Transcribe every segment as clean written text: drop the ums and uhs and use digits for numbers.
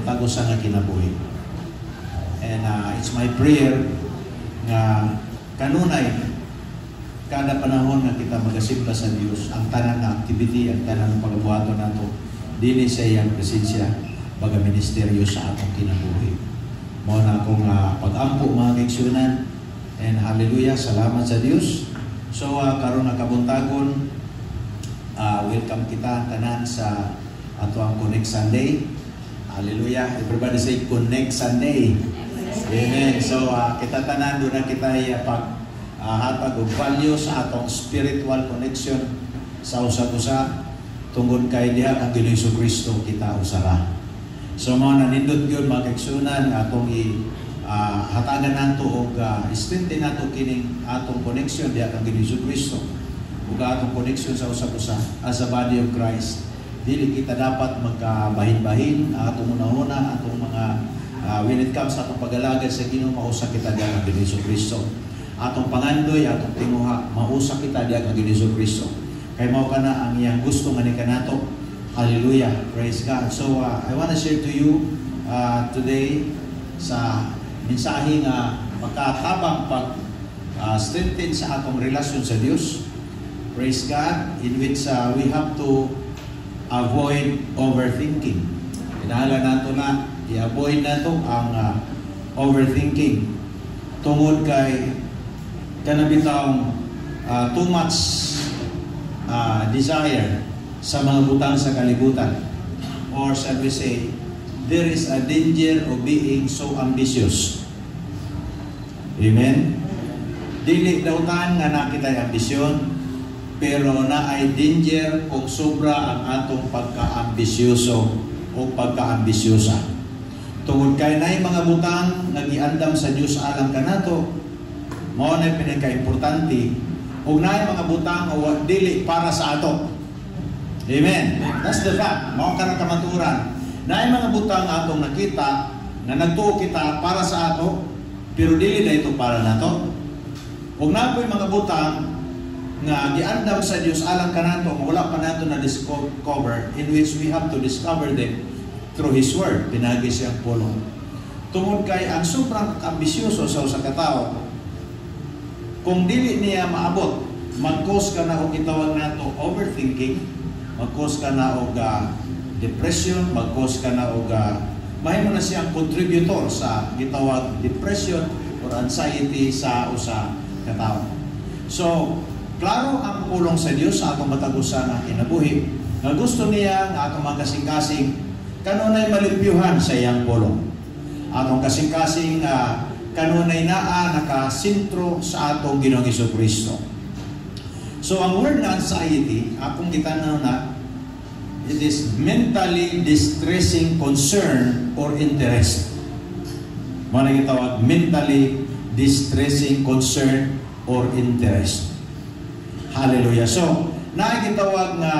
matagusan nga kinabuhi. And it's my prayer nga kanunay kada panahon nga kita magasimba sa Dios, ang tanan nga activity, ang tanan ng pagbuhaton nato dili sa iyang presensya baga ministeryo sa atong kinabuhi. Mao na akong pag-ampo mga kaigsunan, and hallelujah, salamat sa Dios. So karon nga kabuntagon, welcome kita tanan sa ato ang Connect Sunday. Hallelujah, everybody say Connect Sunday. Amen. So kita tanan doon na kita hatag og value sa atong spiritual connection sa usa-usa tungod kay diha kang Ginoong Kristo kita usara. So mao na nindot gyud mga kaigsunan atong hatagan nato og strengthen nato kining atong connection diha kang Ginoong Kristo ug atong connection sa usa-usa as a body of Christ. Dili kita dapat magkabahin-bahin atong una-una atong mga when it comes sa atong pag-alagad sa Ginoo, mausa kita diha kang Ginoong Kristo. Atong pangandoy, atong tinguha, mausa kita diha kang Ginoong Kristo. Kay mao kana ang iyang gusto nga ni kanato. Hallelujah, praise God. So I want to share to you today sa mensahe nga makatabang pag strengthen sa atong relasyon sa Dios. Praise God, in which we have to avoid overthinking. Inahala nato na i-avoid nato ang overthinking tungod kay kanabitang too much desire sa mga butang sa kalibutan, or shall we say there is a danger of being so ambitious. Amen. Dili dautan nga nakitay ambisyon, pero na ay danger kung sobra ang atong pagka-ambisyoso o pagka-ambisyosa. Tungod kay naay mga butang nga giandam sa Dios alang kanato, mao na pinaka-importante, ug naay mga butang o dili para sa ato. Amen. That's the fact. Mao kanang kamaturan. Naay mga butang atong nakita nga nagtuo kita para sa ato, pero dili na ito para nato. Ug naay mga butang nga giandam sa Dios alang kanato, wala pa nato na discover, in which we have to discover them through His Word. Pinagi siyang pulong. Tungod kay ang sobrang ambisyoso sa usa ka tawo, kung dili niya maabot, mag-cause ka na og gitawag nato overthinking, mag-cause ka na og depression, mag-cause ka na og mahimo na siyang contributor sa gitawag depression or anxiety sa usa ka tawo. So, klaro ang pulong sa Dios sa atong matagusan ang kinabuhi, nga gusto niya nga atong mga kasing-kasing kanunay malimpyuhan sa iyang pulong. Atong kasing-kasing kanunay naa nakasentro sa atong Ginoong Kristo. So ang word na anxiety, akong gitanaw na, it is mentally distressing concern or interest. Mao na gitawag mentally distressing concern or interest. Hallelujah. So naay gitawag nga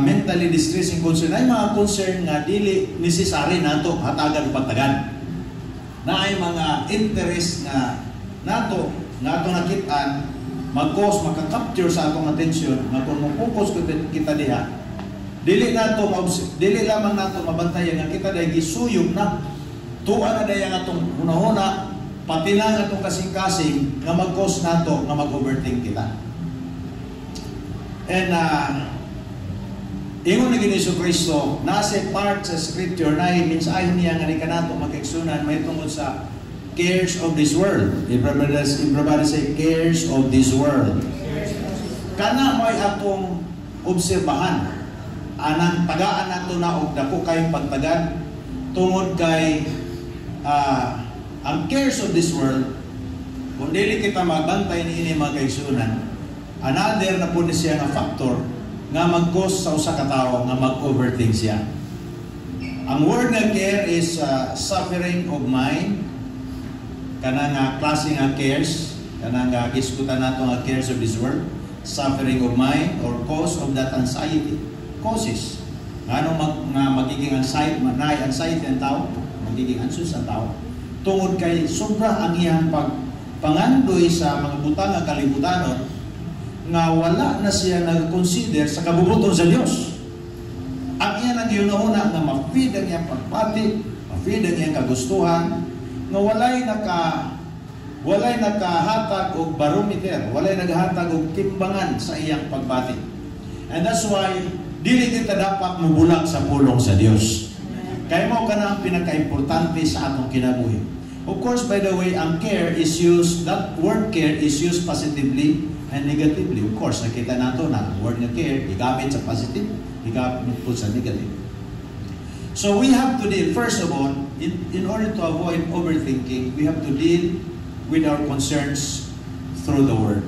mentally distressing concern, ay mga concern nga dili necessary nato hatagan pagtagan. Na ay mga interest na nato nakitaan, mag-cause, maka-capture sa atong attention, nga kung mag-focus kita diha, dili lamang nato mabantayan nga kita dahil gisuyog na, tuwa na dahil atong hunahuna, pati na atong kasing-kasing, nga mag-cause nato, nga mag-overthink kita. And, ingon ni Ginoong Kristo, nasa part sa scripture na minsahe niya nga ni kanato magkaigsunan may tungod sa cares of this world. Everybody say cares of this world. Kana mo'y atong obserbahan. Anang tagaan nato na og dako kay pagtagan tungod kay ang cares of this world, kung dili kita magbantay niini mga kaigsunan, another na po ni siya nga factor nga mag-cause sa usa ka tawo nga mag-overthink siya. Ang word nga care is suffering of mind, kanang klase nga cares, kanang giskutan nato nga cares of this world, suffering of mind or cause of that anxiety. Causes. Anong magiging anxiety, anxiety ang tao, magiging anxious ang tao. Tungod kay sobra ang iyang pangandoy sa mga butang nga kalibutanon, nga wala na siya nag-consider sa kabubuton sa Diyos. Ang iyan ang yunahuna nga ma-feed ang iyang pagpati, ma-feed ang iyang kagustuhan, nga walay nakahatag og barometer, walay naghatag og timbangan sa iyang pagpati. And that's why dili kita dapat mubulag sa pulong sa Dios. Kaya mo ka na ang pinaka-importante sa atong kinabuhi. Of course, by the way, ang care is used, that word care is used positively and negatively. Of course, nakita nato na ang word na care, igamit sa positive, igamit po sa negative. So we have to deal, first of all, in order to avoid overthinking, we have to deal with our concerns through the Word.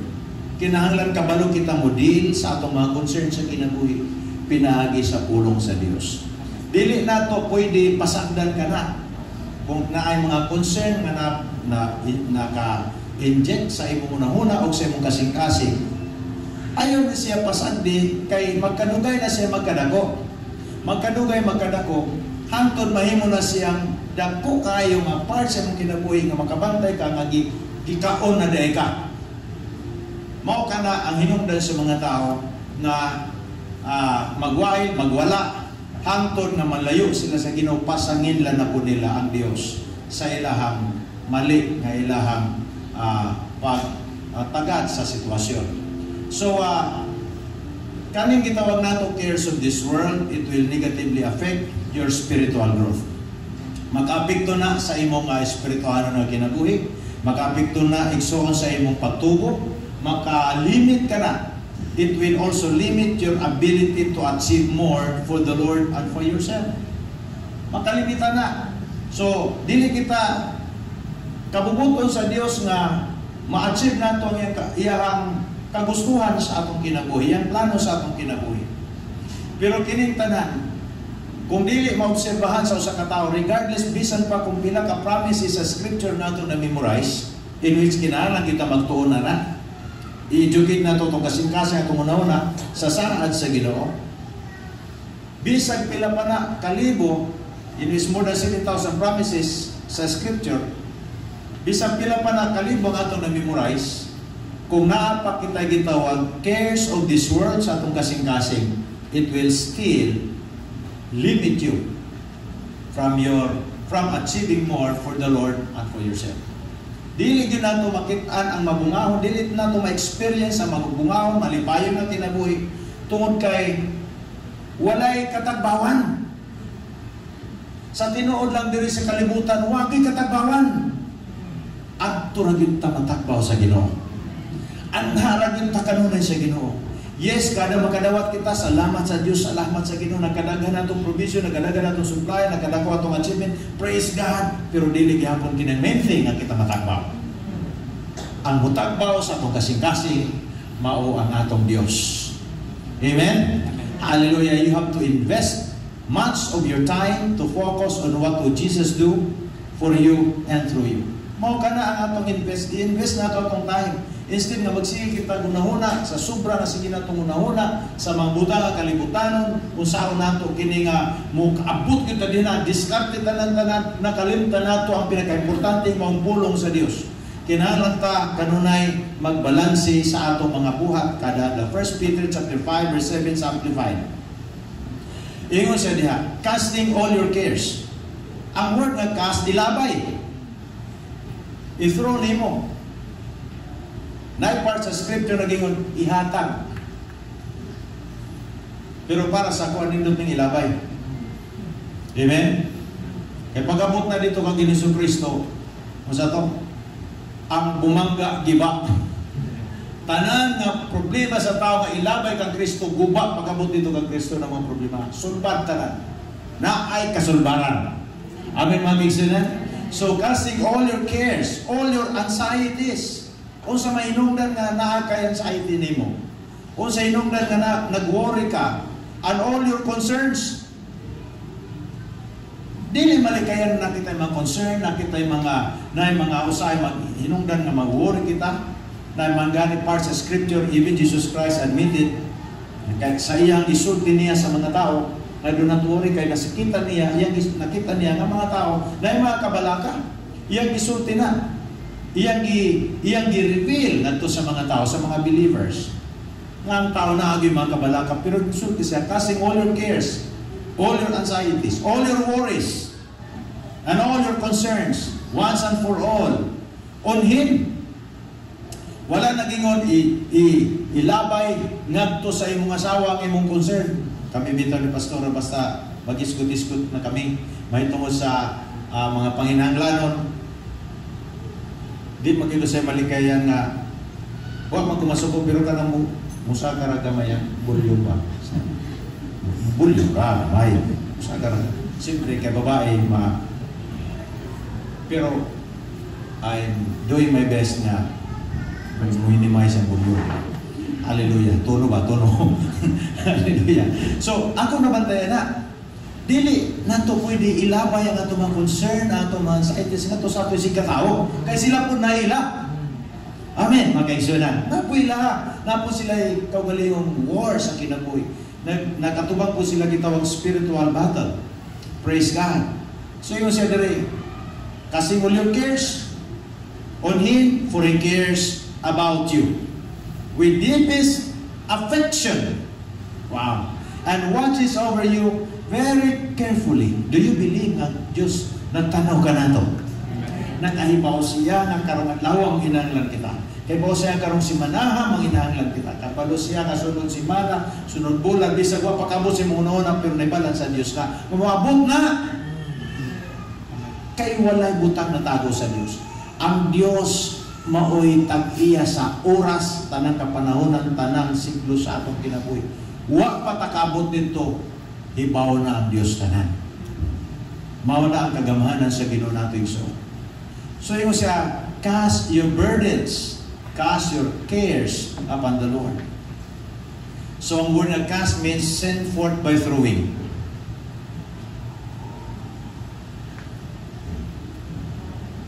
Kinahanglan kabalo kita mo deal sa atong mga concerns sa kinabuhi, pinaagi sa pulong sa Dios. Dili na to pwede pasagdan ka na. Kung naay mga concern nga naka-inject sa imong unahuna o sa imong kasing-kasing, ayaw na siya pasagdi kay magkanugay na siya magkadako. Magkadako, hangtod mahimo na siyang dako kayo nga part sa imong kinabuhi nga makabantay ka nga gikaon na daay ka. Mao kana ang hinungdan sa mga tao nga magwala, hangtod na malayo sila sa Ginoo, pasangin lang na po nila ang Dios sa ilahang mali nga ilahang pagtagad sa sitwasyon. So, kaning gitawag nato cares of this world, it will negatively affect your spiritual growth. Makaapekto na sa imong espiritual na kinabuhi, makaapekto na igsoon sa imong pagtubo, maka-limit ka na. It will also limit your ability to achieve more for the Lord and for yourself. Makalimita na. So, dili kita kabubuton sa Dios nga ma-achieve nato ang iyang kagustuhan sa atong kinabuhi, ang plano sa atong kinabuhi. Pero kining tanan, kung dili maobserbahan sa usa ka tawo, regardless bisan pa kung pila ka promises sa scripture nato na memorize, in which kinahanglan kita magtuon na i-educate nato itong kasing-kasing atong una-una sa saad sa Ginoo. Bisag pila pa na kalibo, in which more than 7,000 promises sa scripture, bisag pila pa na kalibo ang atong na-memorize, kung naapa kita gitawag cares of this world sa atong kasing-kasing, it will still limit you from achieving more for the Lord and for yourself. Dili gyud nato makit-an ang mabungahon, dili nato ma-experience ang mabungahon, malipayon na kinabuhi tungod kay walay katagbawan. Sa tinuod lang diri sa kalibutan, wa gyud katagbawan. Adto ra gyud ta matagbaw sa Ginoo. Anha ra gyud ta kanunay sa Ginoo. Yes, kada makadawat kita, salamat sa Diyos, salamat sa Ginoo, nagkadagan natong provision, nagkadagan natong supply, nagkadako atong achievement, praise God, pero dili gyapon kinang main thing nga kita matagbaw. Ang mutagbaw sa atong kasing-kasing mao ang atong Dios. Amen? Hallelujah. You have to invest much of your time to focus on what would Jesus do for you and through you. Mao kana ang atong invest nato atong time. Instead na magsige kita gunahuna sa sobra na sige natong gunahuna sa mga butang kalibutanon, kung saan nato kini nga mo abot kita dinha, diskarte tanan nakalimtan nato ang pinaka-importante mong pulong sa Dios. Kinahanglan ta kanunay magbalanse sa atong mga buhat kada the 1 Peter chapter 5 verse 7 sa Amplified. Ingon siya diha, casting all your cares. Ang word nga cast, ilabay. I-throw nimo. Na-part sa scripture na gingon, ihatag. Pero para sa ako, anindot ng ilabay. Amen? Kaya pag-abot na dito kang Ginoong Kristo, masa to? Ang bumangga, giba. Tanan nga problema sa tao nga ilabay kang Kristo, guba pag-abot dito kang Kristo ng mga problema. Sulbad tanan. Na ay kasulbaran. Amen, mga bigsinan? So, casting all your cares, all your anxieties, kung sa mainungdan nga naakay anxiety nimo, kung sa inungdan nga nag-worry ka, and all your concerns, dili malikayan na kita mga concern, na kita mga usay, hinungdan nga mag-worry kita, na manggani part sa scripture, even Jesus Christ admitted, sa iyang isulti niya sa mga tao, na doon worry kay nakita niya nga mga tao, na yung mga kabalaka, iyang isulti na, iyang gi-reveal nato sa mga tao, sa mga believers. Nga ang tao na agi mga kabalaka, pero sulti siya, casting all your cares. all your anxieties, all your worries, and all your concerns, once and for all, on Him. Wala nagingon ilabay ngadto sa imong asawa ang imong concern. Kami bitaw ni pastora basta mag-iskut-iskut na kami may tungkol sa mga panginahanglanon. Di makita sa malikayan nga wa man kumasuko pero kanang musa karagamayan bulyo ba. Bulyo ra may musa kara. Siyempre kay babae pero I'm doing my best nga minimize ang bulyo. Hallelujah. Tono ba? Tono. Hallelujah. So, ako nabantayan na. Dili, nato pwede ilabay ang ato mga concern, ato mga anxieties, nato sa ato si katao. Kaya sila po naila. Amen. Mga kaigsunan. Napo sila kaugalingong war sa kinabuhi. Nakatubang po sila kitawag spiritual battle. Praise God. So, yung siya dere, kasi all your cares on Him, for He cares about you. With deepest affection. Wow. And watches over you very carefully. Do you believe nga Diyos nagtanaw ka na to? Nakahibaw siya, nagkaroon at lawang hinanglan kita. Hibaw siya karong si Manaha, manghinanglan kita. Kapalo siya, kasunod si Mana, sunod bulan, bisag wa pakabot si muna pero naibalan sa Diyos ka. Umabot na! Kay walay butang na tago sa Diyos. Ang Diyos maoy tag-iya sa oras, tanang kapanahonan, tanang siklo sa atong kinabuhi. Wa patakabot dito, hibaw na ang Diyos tanan. Mao na ang kagamahanan sa Ginoo nato Iso. So yung siya, cast your burdens, cast your cares upon the Lord. So ang word na cast means send forth by throwing.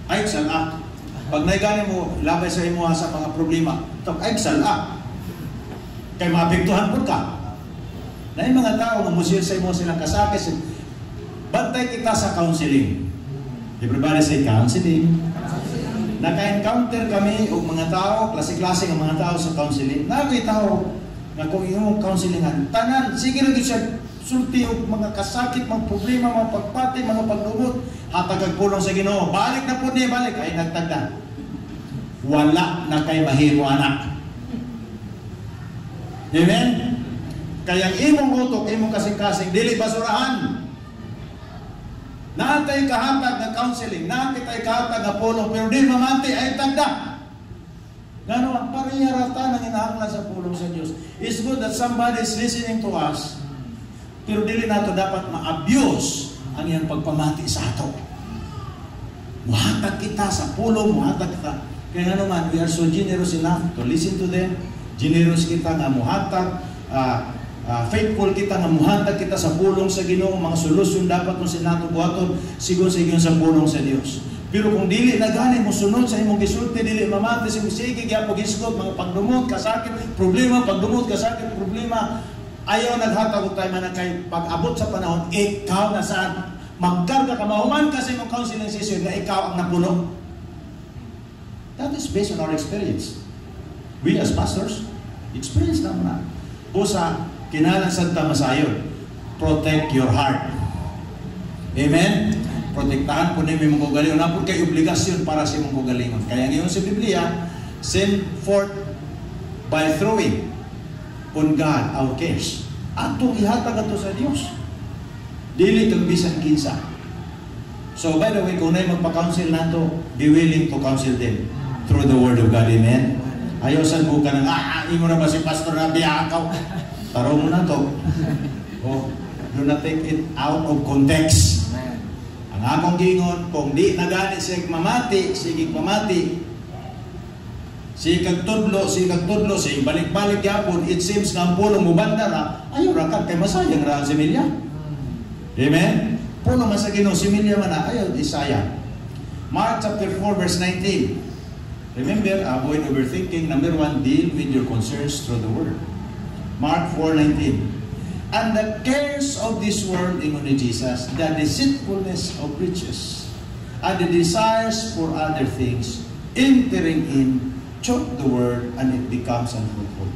Ay, sala. Pag naigani mo, labay sa imo sa mga problema, ay, sala. Kaya maapektuhan po ka. Na yung mga tao, mamusil sa imo silang kasakit, bantay kita sa counseling. Everybody say counseling. Naka-encounter kami o mga tao, klase-klase ng mga tao sa counseling. Nakakita tao na kung yung counselingan, tanan, sige rin siya, sulti o mga kasakit, mga problema, mga pagpati, mga paglubot, hatagagpulong sa Ginoo. Balik na po niya, balik. Ay, nagtagda. Wala na kay mahimo anak. Amen? Kaya imong utok, imong kasing-kasing, dili basurahan. Naantay kahatag ng counseling, naantay kahatag ng pulong, pero di mamanti, ay tagda. Gano'n, pariyarata ng inahanglan sa pulong sa Diyos. It's good that somebody is listening to us, pero dili nato dapat ma-abuse ang iyang pagpamati sa ato. Muhatag kita sa pulong, muhatag kita. Kaya nga naman, we are so generous enough to listen to them. Generous kita nga muhatag, faithful kita nga muhatag kita sa pulong sa Ginoo, mga solusyon dapat kung sinato buhaton, sigon sa pulong sa Dios. Pero kung dili na gani mo sunod sa imong gisulti, dili mamati sa sige gyapon gisgot, mga pagdumot, kasakit, problema, pagdumot, kasakit, problema, ayaw naghatag tayo man kay pag-abot sa panahon, ikaw na saan magkarga ka, mahuman kasi mong counseling session na ikaw ang napuno. That is based on our experience. We as pastors, experience naman na. O sa kinalang Santa Masayon, protect your heart. Amen? Protektahan po niyo mong kagalingon. Napod kay obligasyon para sa mong kagalingon. Kaya ngayon sa Biblia, send forth by throwing on God our cares. Atong ihatag ato sa Dios. Dili kang bisan kinsa. So by the way, kung na'y magpa-counsel nato, be willing to counsel them through the Word of God. Amen? Ayaw san mo ka ng, imo na ba si Pastor na biyakaw? Taro mo na to. Oh, do not take it out of context. Ang akong gingon, kung di nagani siya mamati, sige mamati. Sige tudlo, sige balik-balik yapon, it seems na ang pulong mo banda na, ayaw rakat kay masayang ra si Milya. Amen? Pulong man sa Ginoo, si Milya man na, ayaw isaya. Mark chapter 4 verse 19. Remember, avoid overthinking. Number 1, deal with your concerns through the Word. Mark 4:19. And the cares of this world, ingon ni Jesus, the deceitfulness of riches, and the desires for other things, entering in, choke the Word, and it becomes unfruitful.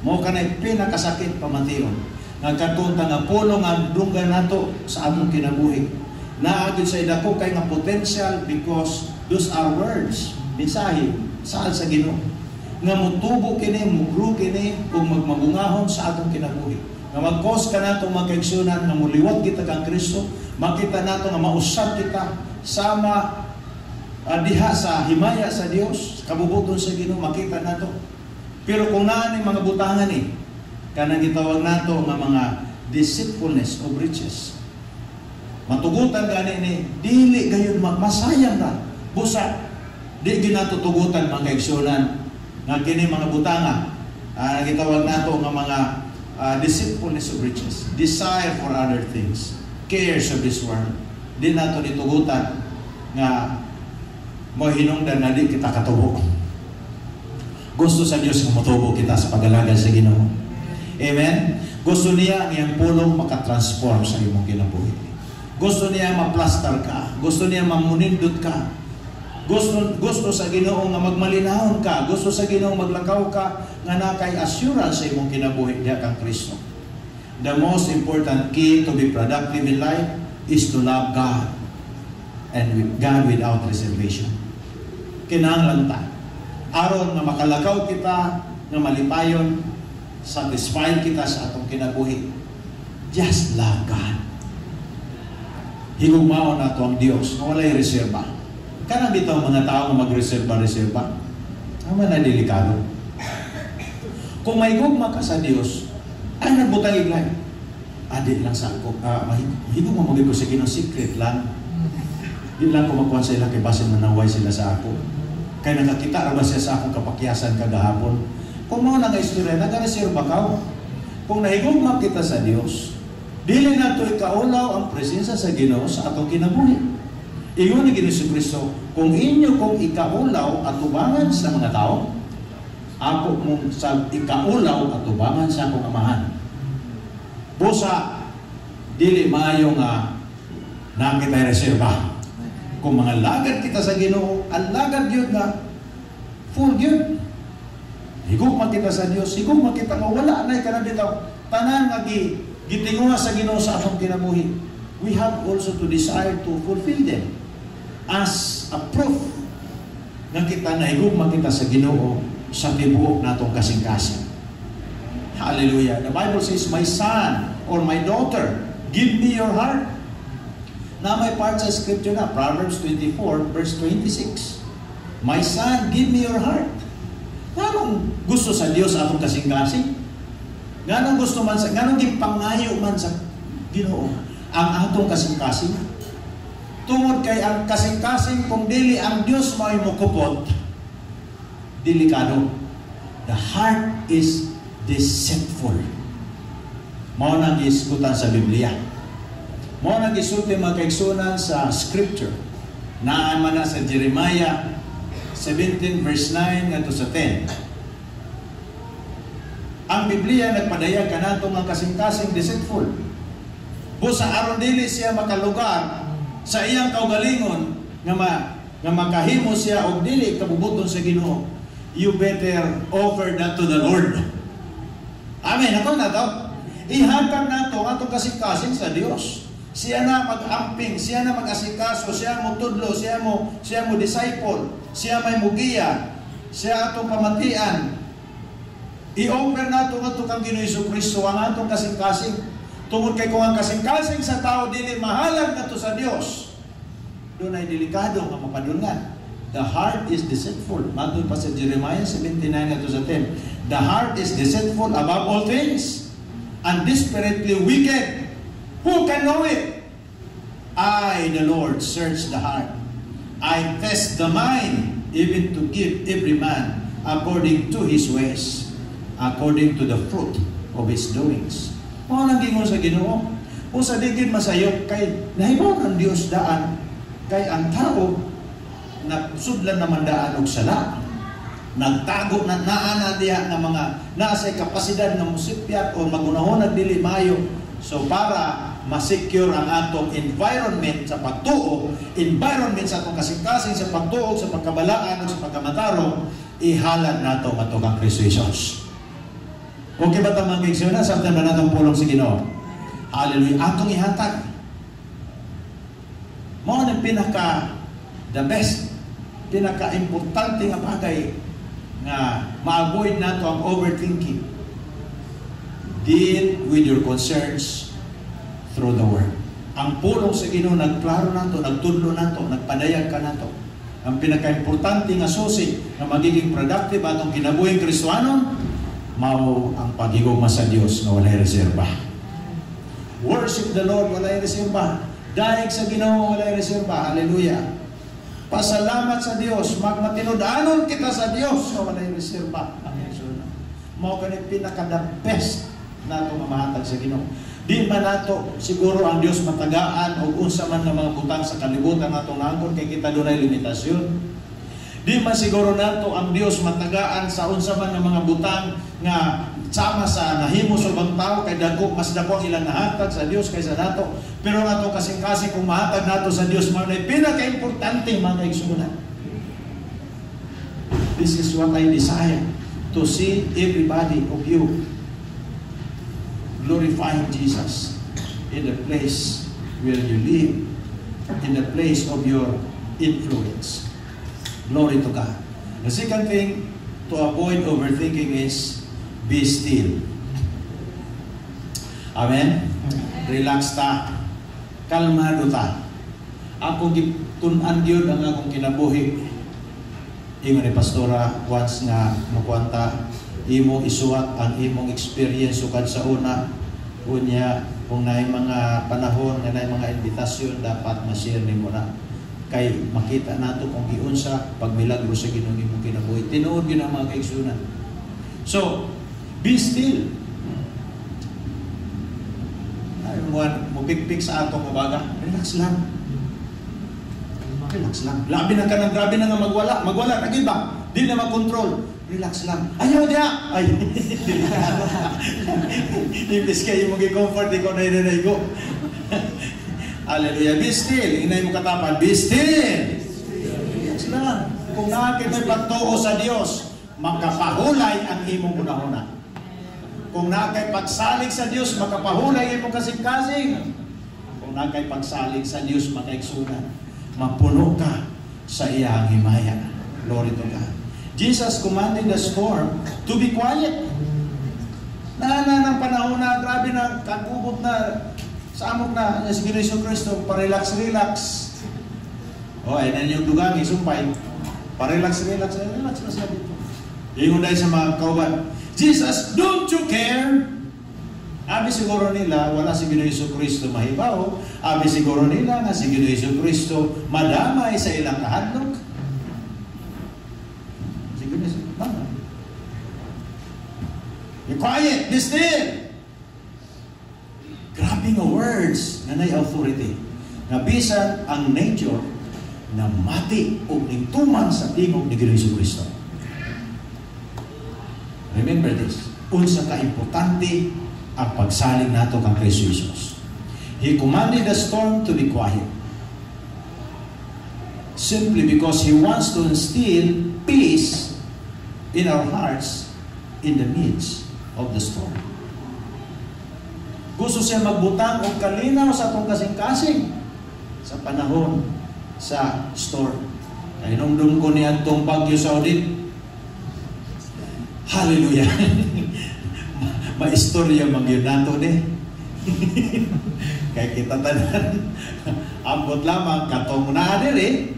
Mo ka na pinakasakit pamation. nga katunta nga pulo nga dunggan nato sa atong kinabuhi. Naagid sa idako kay nga potential because those are words, mensahe sa Ginoo. Nga mutubo kini, mugro kini ug magmabungahon sa atong kinabuhi. Nga mag-cause ka nato magkaigsunan nga muliwat kita kang Kristo, makita nato nga mausab kita sama diha sa himaya sa Dios, kabubuton sa Ginoo, makita nato. Pero kung naa ni mga butangan kanang gitawag nato nga mga deceitfulness of riches. Matugutan gani ni dili gayon masayang ra. Busa di ginatutugutan mga kaigsunan nga kini mga butanga gitawag nato nga mga deceitfulness of riches, desire for other things, cares of this world. Di nato ditugutan nga mo hinungdan na di kita katubo. Gusto sa Dios nga matubo kita sa pag-alagad sa Ginoo. Amen? Gusto niya ang iyang pulong makatransform sa imong kinabuhi. Gusto niya maplastar ka. Gusto niya mamunindot ka. Gusto sa Ginoo nga magmalinahon ka. Gusto sa Ginoo maglakaw ka nga nakay assurance sa imong kinabuhi diha kang Kristo. The most important key to be productive in life is to love God and God without reservation. Kinahanglan ta aron nga makalakaw kita nga malipayon, satisfied kita sa atong kinabuhi. Just love God. Higugmaon nato ang Dios nga walay reserba. Kanang bitaw mga tao nga magreserba-reserba, naman na delikado. Kung may gugma ka sa Dios, ay nagbutang iglay. Adi lang sa ako. Higugma mo ko sa Ginoo, secret lang. Di lang ko makuha sa ila kay basin manaway sila sa ako. Kaya nakakita ra ba siya sa akong kapakyasan kagahapon? Kung mga nag-istorya, nag-reserva ka. Kung nahigugma kita sa Dios, dili nato ikaulaw ang presensya sa Ginoo sa atong kinabuhi. Iyon ni Ginoo Kristo, kung inyo kung ikaulaw at tubangan sa mga tao, ako mong sa ikaulaw at tubangan sa akong amahan. Busa, dili maayo nga nakita reserva. Kung mga lagad kita sa Ginoo, ang lagad yun nga, full yun. Higugma kita sa Dios, higugma kita nga wala na ka na bitaw. Tanan nga gitinguha sa Ginoo sa atong kinabuhi. We have also to desire to fulfill them as a proof nga kita na higugma kita sa Ginoo sa tibuok natong kasing-kasing. Hallelujah. The Bible says, my son or my daughter, give me your heart. Na may part sa scripture na, Proverbs 24 verse 26. My son, give me your heart. Nganong gusto sa Dios atong kasing-kasing? Nganong gusto man sa, nganong gipangayo man sa Ginoo ang atong kasing-kasing? Tungod kay ang kasing-kasing kung dili ang Dios may mukupot, delikado. The heart is deceitful. Mao nang iskutan sa Biblia. Mao nang gisulti mga kaigsunan sa scripture. Naa man na sa Jeremiah 17 verse 9 ngadto sa 10. Ang Biblia nagpadayag kanato nga kasing-kasing deceitful. Busa aron dili siya makalugar sa iyang kaugalingon nga makahimo siya og dili kabubuton sa Ginoo. You better offer that to the Lord. Amen. Ako na daw. Ihatag nato atong kasing-kasing sa Dios. Siya na mag-amping, siya na mag-asikaso, siya mo tudlo, siya mo disciple, siya may mugiya, siya atong pamatian. I-offer nato ato kang Ginoo Kristo ang atong kasing-kasing. Tungod kay kung ang kasing-kasing sa tao dili mahalag nato sa Dios, doon ay delikado nga mapadulngan. The heart is deceitful. Matod pa sa Jeremiah 79 ato sa 10. The heart is deceitful above all things and desperately wicked. Who can know it? I, the Lord, search the heart. I test the mind, even to give every man according to his ways, according to the fruit of his doings. Mga nang gingon sa Ginoo, o sa digid masayop kay nahibaw ng Dios daan, kay ang tao nagsudlan naman daan og sala. Nagtago na naana diha nga mga naasay kapasidad nga musipyat o magunahon dili mayo. So para ma-secure ang atong environment sa pagtuo, environment sa atong kasing-kasing sa pagtuo, sa pagkabalaan o sa pagkamatarong, ihalad nato ato kang Kristo Jesus. Okay ba ito mga kaigsyon na? Samtang ba natong pulong si Ginoo? Hallelujah. Atong ihatag. Mga ng the best, pinaka-importante nga bagay nga ma-avoid nato ang overthinking. Deal with your concerns through the Word. Ang pulong sa Ginoo, nagklaro nato, nagtudlo nato, nagpadayag ka nato. Ang pinaka-importante nga susi na magiging productive atong kinabuhing Kristiyanon, mao ang pagigugma sa Dios na walay reserba. Worship the Lord, walay reserba. Daig sa Ginoo, walay reserba. Hallelujah. Pasalamat sa Dios, magmatinud-anon kita sa Dios na walay reserba. Mao kani pinaka-the best nato mamahatag sa Ginoo. Di man nato siguro ang Dios matagaan o unsa man nga mga butang sa kalibutan nato nangkon kay kita dunay limitasyon. Di man siguro nato ang Dios matagaan sa unsa man nga mga butang nga sama sa nahimo sa ubang tao kay dako mas dako ang ilang nahatag sa Dios kaysa nato. Pero nato kasing-kasing kung mahatag nato sa Dios mao nay pinaka-importante mga igsunan. This is what I desire, to see everybody of you glorifying Jesus in the place where you live, in the place of your influence. Glory to God. The second thing to avoid overthinking is be still. Amen? Relax ta. Kalmado ta. Ako gitun-an gyud ang akong kinabuhi. Ingon ni Pastora once nga makuanta, imo isuwat ang imong experience sukad sa una. Unya, kung naay mga panahon nga naay mga invitasyon, dapat ma-share nimo na. Kay makita nato kung giunsa pagmilagro sa Ginoo imong kinabuhi. Tinuod gyud ang mga kaigsunan. So, be still. Ay mo pikpik sa ato ubaga, relax lang. Relax lang. Labi na ka ng grabe na nga magwala nagiba. Di na makontrol. Relax lang. Ayaw dia. Ay. Ibis kayo mag-comfort ikaw na inanaygo. Hallelujah. Be still. Inay mo katapan. Be still. Relax lang. Kung nakakit may pagtuo sa Dios, makapahulay ang imong una-una. Kung nakakay pagsalig sa Dios, makapahulay imong kasing-kasing. Kung nakakay pagsalig sa Dios, makaigsunan, mapuno ka sa iyang himaya. Glory to God. Jesus commanded the storm to be quiet. Nana ng panahon na grabe na kakubot na sa amok na si Jesu Cristo, parelax-relax. O, ay na yung dugang, isumpay. Parelax-relax na siya dito. Yung dahil sa mga kauban, Jesus, don't you care? Abi siguro nila, wala si Jesu Cristo mahibaw. Abi siguro nila nga si Jesu Cristo madamay sa ilang kahadlok. Be quiet, be still. Grabe nga words na may authority. Nabisan ang nature na mati o ningtuman sa tingog ni Jesu Cristo. Remember this. Unsa ka importante ang pagsalig nato kang Kristo Jesus. He commanded the storm to be quiet. Simply because He wants to instill peace in our hearts in the midst of the storm. Gusto siya magbutang o kalinaw sa atong kasing-kasing sa panahon sa storm. Kaya nung ko ni atong bagyo sa audit, hallelujah! Maistorya magyud nato ni. Kaya kita tanan, ambot lamang katong na diri,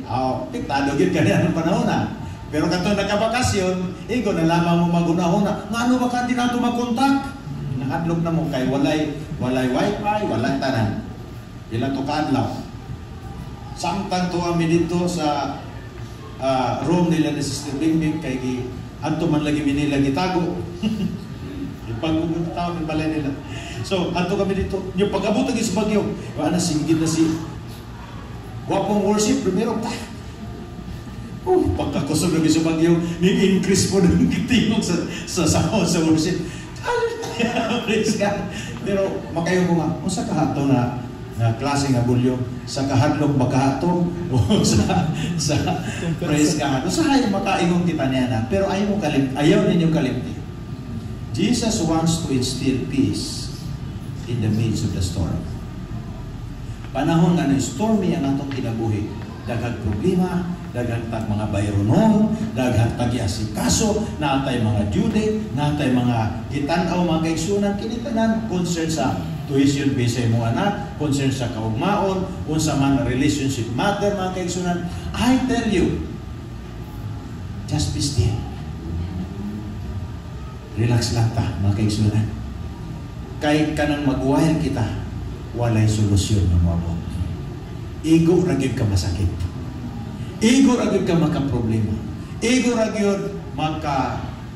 piktado gyud kaniya ng panahon na. Pero katong nakabakasyon, igo na lamang mo magunahon na, ngano ba kanti nato magkontak? Nakadlok na mo kay walay wifi, walay tanan. Ila to kadlaw. Samtang to kami dito sa room nila ni Sister Bingbing kay adto man lagi minila gitago. Yung pagpupunta ng balay nila. So, adto kami dito. Yung pag-abot ng sa bagyo, wala na singgit na si wapong worship, primero ta. Pagkakusog ng sa bagyo, nag-increase po ng tingog sa worship. Praise God. Pero makayo mo nga, kung sa kahato na klase nga bulyo, sa kahadlok bakahato, o sa praise God. Sa ayaw makaingong kita niya na, pero ayaw ninyo kalimti. Jesus wants to instill peace in the midst of the storm. Panahon nga na stormy ang atong kinabuhi. Daghang problema, daghang tag mga bayronon, daghang tag asikaso, natay mga due date, natay mga gitanaw, mga kaigsunan, kinitanan, concern sa tuition fees sa imong anak, concern sa kaugmaon, unsa man relationship matter, mga kaigsunan. I tell you, just be still. Relax lang ta, mga kaigsunan. Kay kanang mag-wire kita, walay solusyon ng mabot. Igo ragid ka masakit. Igo ragid ka makaproblema. Igo ragid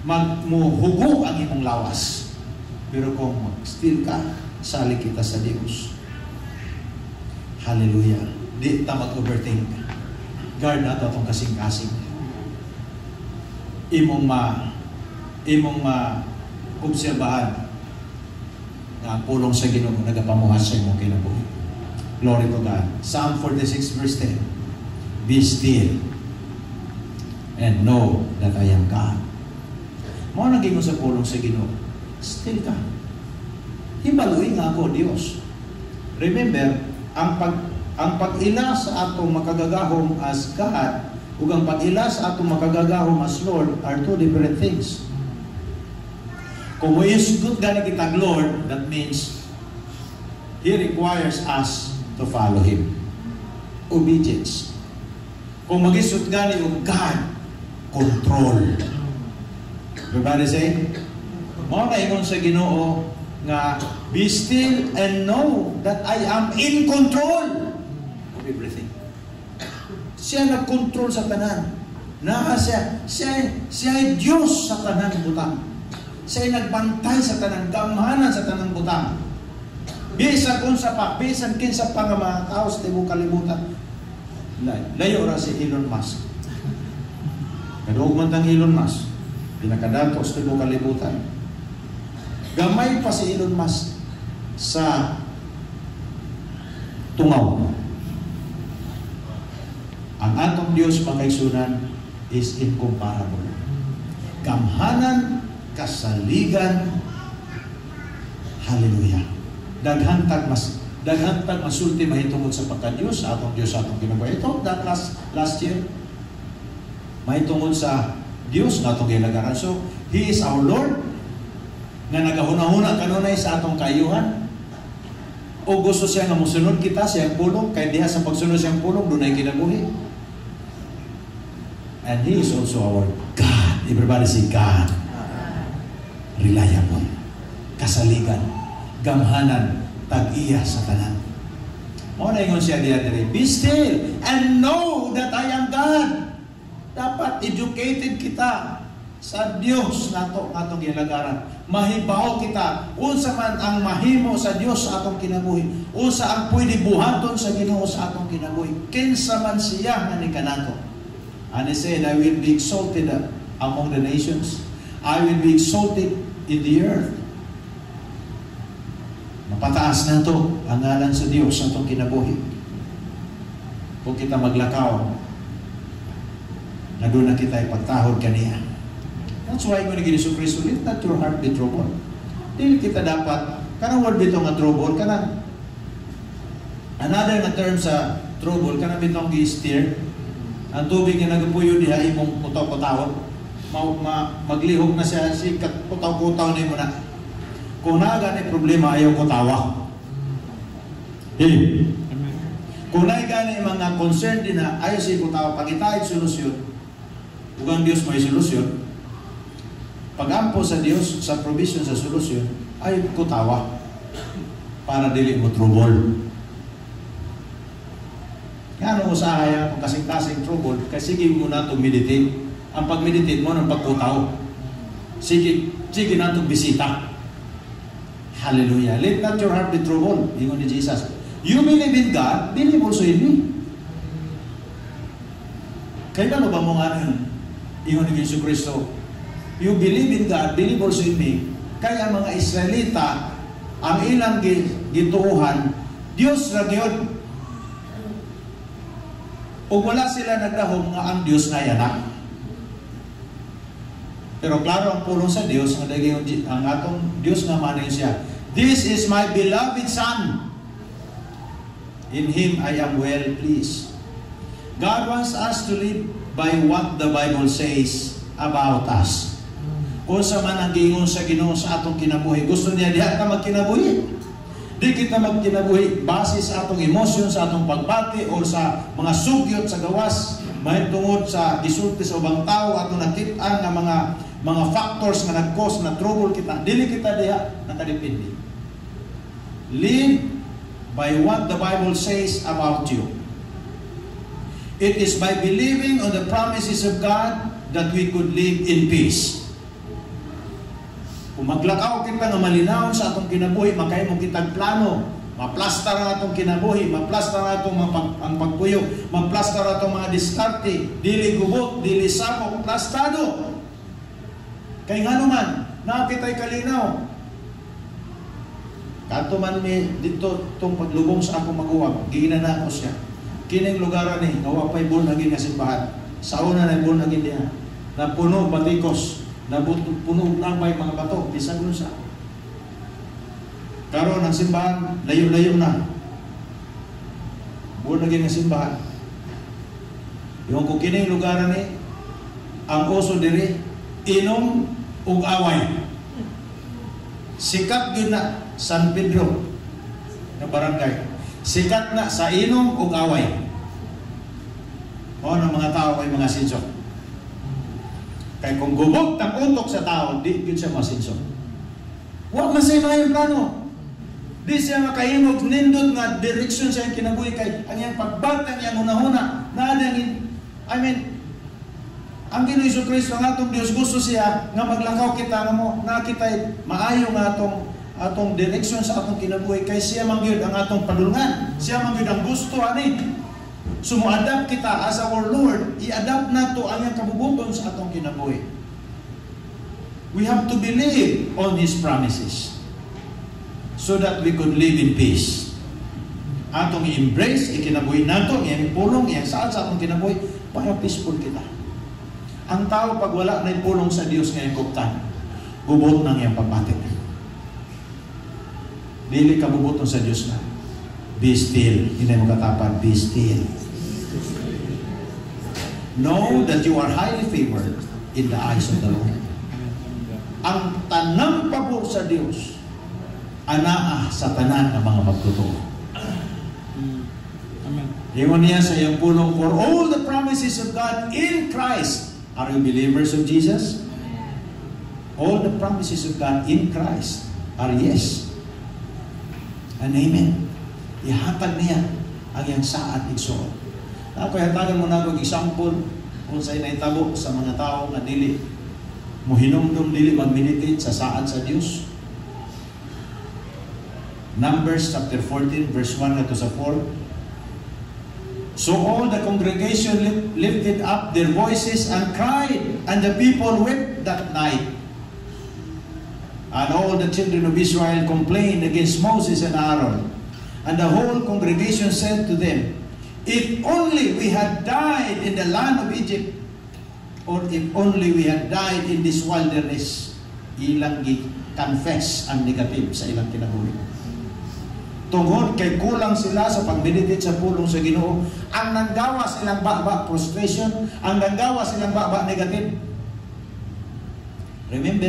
magmuhugo ang imong lawas. Pero kung mag-still ka, sali kita sa Diyos. Hallelujah. Di ta mag-overthink. Guard na ito itong kasing-kasing. Imong ma-obserbahan na ang pulong sa Ginoo nagapamuhas sa imong kinabuhi. Glory to God. Psalm 46 verse 10. Be still and know that I am God. Mao naging mo sa pulong sa Ginoo. Still ka. Hibaluin nga ako, Dios. Remember, ang pag-ila sa atong makagagahom as God ug ang pag-ila sa atong makagagahom as Lord are two different things. Kung maisgot gani kita Lord, that means He requires us to follow Him. Obedience. Kung magisgot gani og God, control. Everybody say? Mao na ingon sa Ginoo nga, be still and know that I am in control of everything. Siya nag-control sa tanan. Siya ay Diyos sa tanan butang. Siya ay nagbantay sa tanan, gamhanan sa tanan butang. Bisan unsa pa, bisan kinsa pa nga mga tao sa tibok kalibutan. Layo ra si Elon Musk. Kaduog man tang Elon Musk, pinakadato sa tibok kalibutan. Gamay pa si Elon Musk sa tungaw. Ang atong Diyos, pangkaigsunan, is incomparable. Gamhanan, kasaligan, hallelujah. Daghantag masulti mahitungod sa pagka-Diyos, atong Diyos, atong kinabuhi. Ito, that last year, mahitungod sa Diyos, atong ginagaran. So, He is our Lord, nga nagahuna-huna kanunay sa atong kayuhan. O gusto siya nga musunod kita, siyang pulong, kaya diha sa pagsunod siyang pulong, doon ay kinabuhi. And He is also our God. Everybody say God. Reliable. Kasaligan. Gamhanan. Tag-iya sa tanan. O na ingon siya diya dire, be still and know that I am God. Dapat educated kita sa Dios nato atong gilagaran. Mahibaw kita unsa man ang mahimo sa Dios sa atong kinabuhi. Unsa ang pwede buhaton sa Ginoo sa atong kinabuhi. Kinsa man siya nga ni kanato. And He said, I will be exalted among the nations. I will be exalted in the earth. Mapataas na ito ang ngalan sa Diyos sa itong kinabuhi. Kung kita maglakaw, na doon na kita ipagtahod kaniya. That's why kung naging Yesu Cristo, let not your heart be troubled. Dili kita dapat, kanang word bito nga trouble, kanang another nga term sa trouble, kanang bitong gi-steer, ang tubig nga nagapuyo diha imong putaw-putawon, maglihok na siya, si putaw-putaw na mo na. Kung na-gani problema, ayaw ko tawa. Kung na-gani mga concern din na ayaw siya ko tawa, pag itahid solusyon, kung ang Diyos may solusyon, pag-ampo sa Diyos, sa provision sa solusyon, ayaw ko tawa para dili mo trouble. Kaya anong usahay ang kasing-kasing trouble, kasi sige mo na itong meditate. Ang pag-meditate mo ng pagkutaw. Sige na itong bisita. Hallelujah. Let not your heart be troubled. Ingon ni Jesus. You believe in God, believe also in me. Kaya ano ba mo nga ingon ni Yesu Cristo? You believe in God, believe also in me. Kaya ang mga Israelita, ang ilang gituuhan, Diyos na Diyod. O wala sila nagdahom nga ang Diyos na yanak. Pero klaro ang pulong sa Dios nga ang atong Dios nga manin siya. This is my beloved Son. In Him I am well pleased. God wants us to live by what the Bible says about us. Kung sa man ang giingon sa Ginoo sa atong kinabuhi, gusto niya diha ta magkinabuhi. Di kita magkinabuhi base sa atong emosyon, sa atong pagbati o sa mga sugyot sa gawas, may tungod sa gisulti sa ubang tao atong nakit-an nga mga factors nga nag-cause na trouble kita. Dili kita diha nakadepende. Live by what the Bible says about you. It is by believing on the promises of God that we could live in peace. Kung maglakaw kita nga malinaw sa atong kinabuhi, makahimo kitag plano, maplastar ang atong kinabuhi, maplastar ang atong ang pagpuyo, maplastar ang atong mga diskarte, dili gubot, dili sabok, plastado. Kay nga naman, nakitay kalinaw. Kato man ni dito itong paglubong sa akong maguwag, giinana ko siya. Kining lugar ni, nawapay bull naging nga simbahan. Sa una na bull naging diya. Napuno batikos, napuno nabay mga bato, bisag nun sa. Karon ang simbahan, layo-layo na. Bull naging nga simbahan. Yung kung kining lugar ni, ang uso diri, inom ug away. Sikat yun na San Pedro na barangay. Sikat na sa inom ug away. O ng mga tao ay mga sinso. Kaya kung gubog ang utok sa tao, di yun siya masinso. Huwag masay na yung plano. Di siya makahimog nindot nga direksyon siya yung kinabuhi kay ang iyang pagbata niya hunahuna. Ang Ginoong Jesucristo ang atong Dios gusto siya nga maglakaw kita nga mo na kita'y maayo nga atong direksyon sa atong kinabuhi kay siya mangyud ang atong padulngan. Siya mangyud ang gusto ani. Sumuadapt kita as our Lord, i-adapt nato ang iyang kabubuton sa atong kinabuhi. We have to believe on His promises so that we could live in peace. Atong i-embrace, ikinabuhi nato, iyang pulong, iyang saad sa atong kinabuhi para peaceful kita. Ang tao pag wala na pulong sa Dios ngayong kuptan, bubot ng iyang pagbatik. Dili ka bubuton sa Dios na. Be still. Hindi mo katapan, be still. Know that you are highly favored in the eyes of the Lord. Ang tanang pabor sa Dios, anaa sa tanan ng mga magtuturo. Iwan niya sa iyong pulong, for all the promises of God in Christ. Are you believers of Jesus? All the promises of God in Christ are yes and amen. Ihatag niya ang iyang saad igsoon. Ako ihatagan mo na ako example kung sa'yo na itabo sa mga tao na dili mo hinumdum, dili mag-meditate sa saad sa Diyos. Numbers chapter 14 verse 1 to sa 4. So all the congregation lifted up their voices and cried, and the people wept that night. And all the children of Israel complained against Moses and Aaron. And the whole congregation said to them, if only we had died in the land of Egypt, or if only we had died in this wilderness. Ilang confess ang negative sa ilang kinabuhi. Tungod kay kulang sila sa pag-meditate sa pulong sa Ginoo, ang nanggawa silang baba frustration, ang nanggawa silang baba negative. Remember,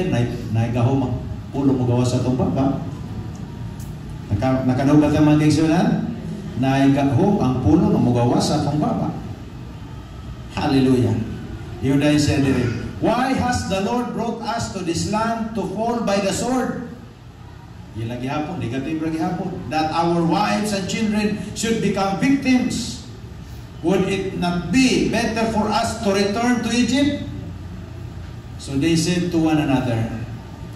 naigahom ang pulong mo gawa sa itong baba. Nakanubat ang mga kaigsunan, naigahom ang pulong mo gawa sa itong baba. Hallelujah. Yun dahil siya dire, why has the Lord brought us to this land to fall by the sword? Lagi hapon, negative lagi hapon. That our wives and children should become victims. Would it not be better for us to return to Egypt? So they said to one another,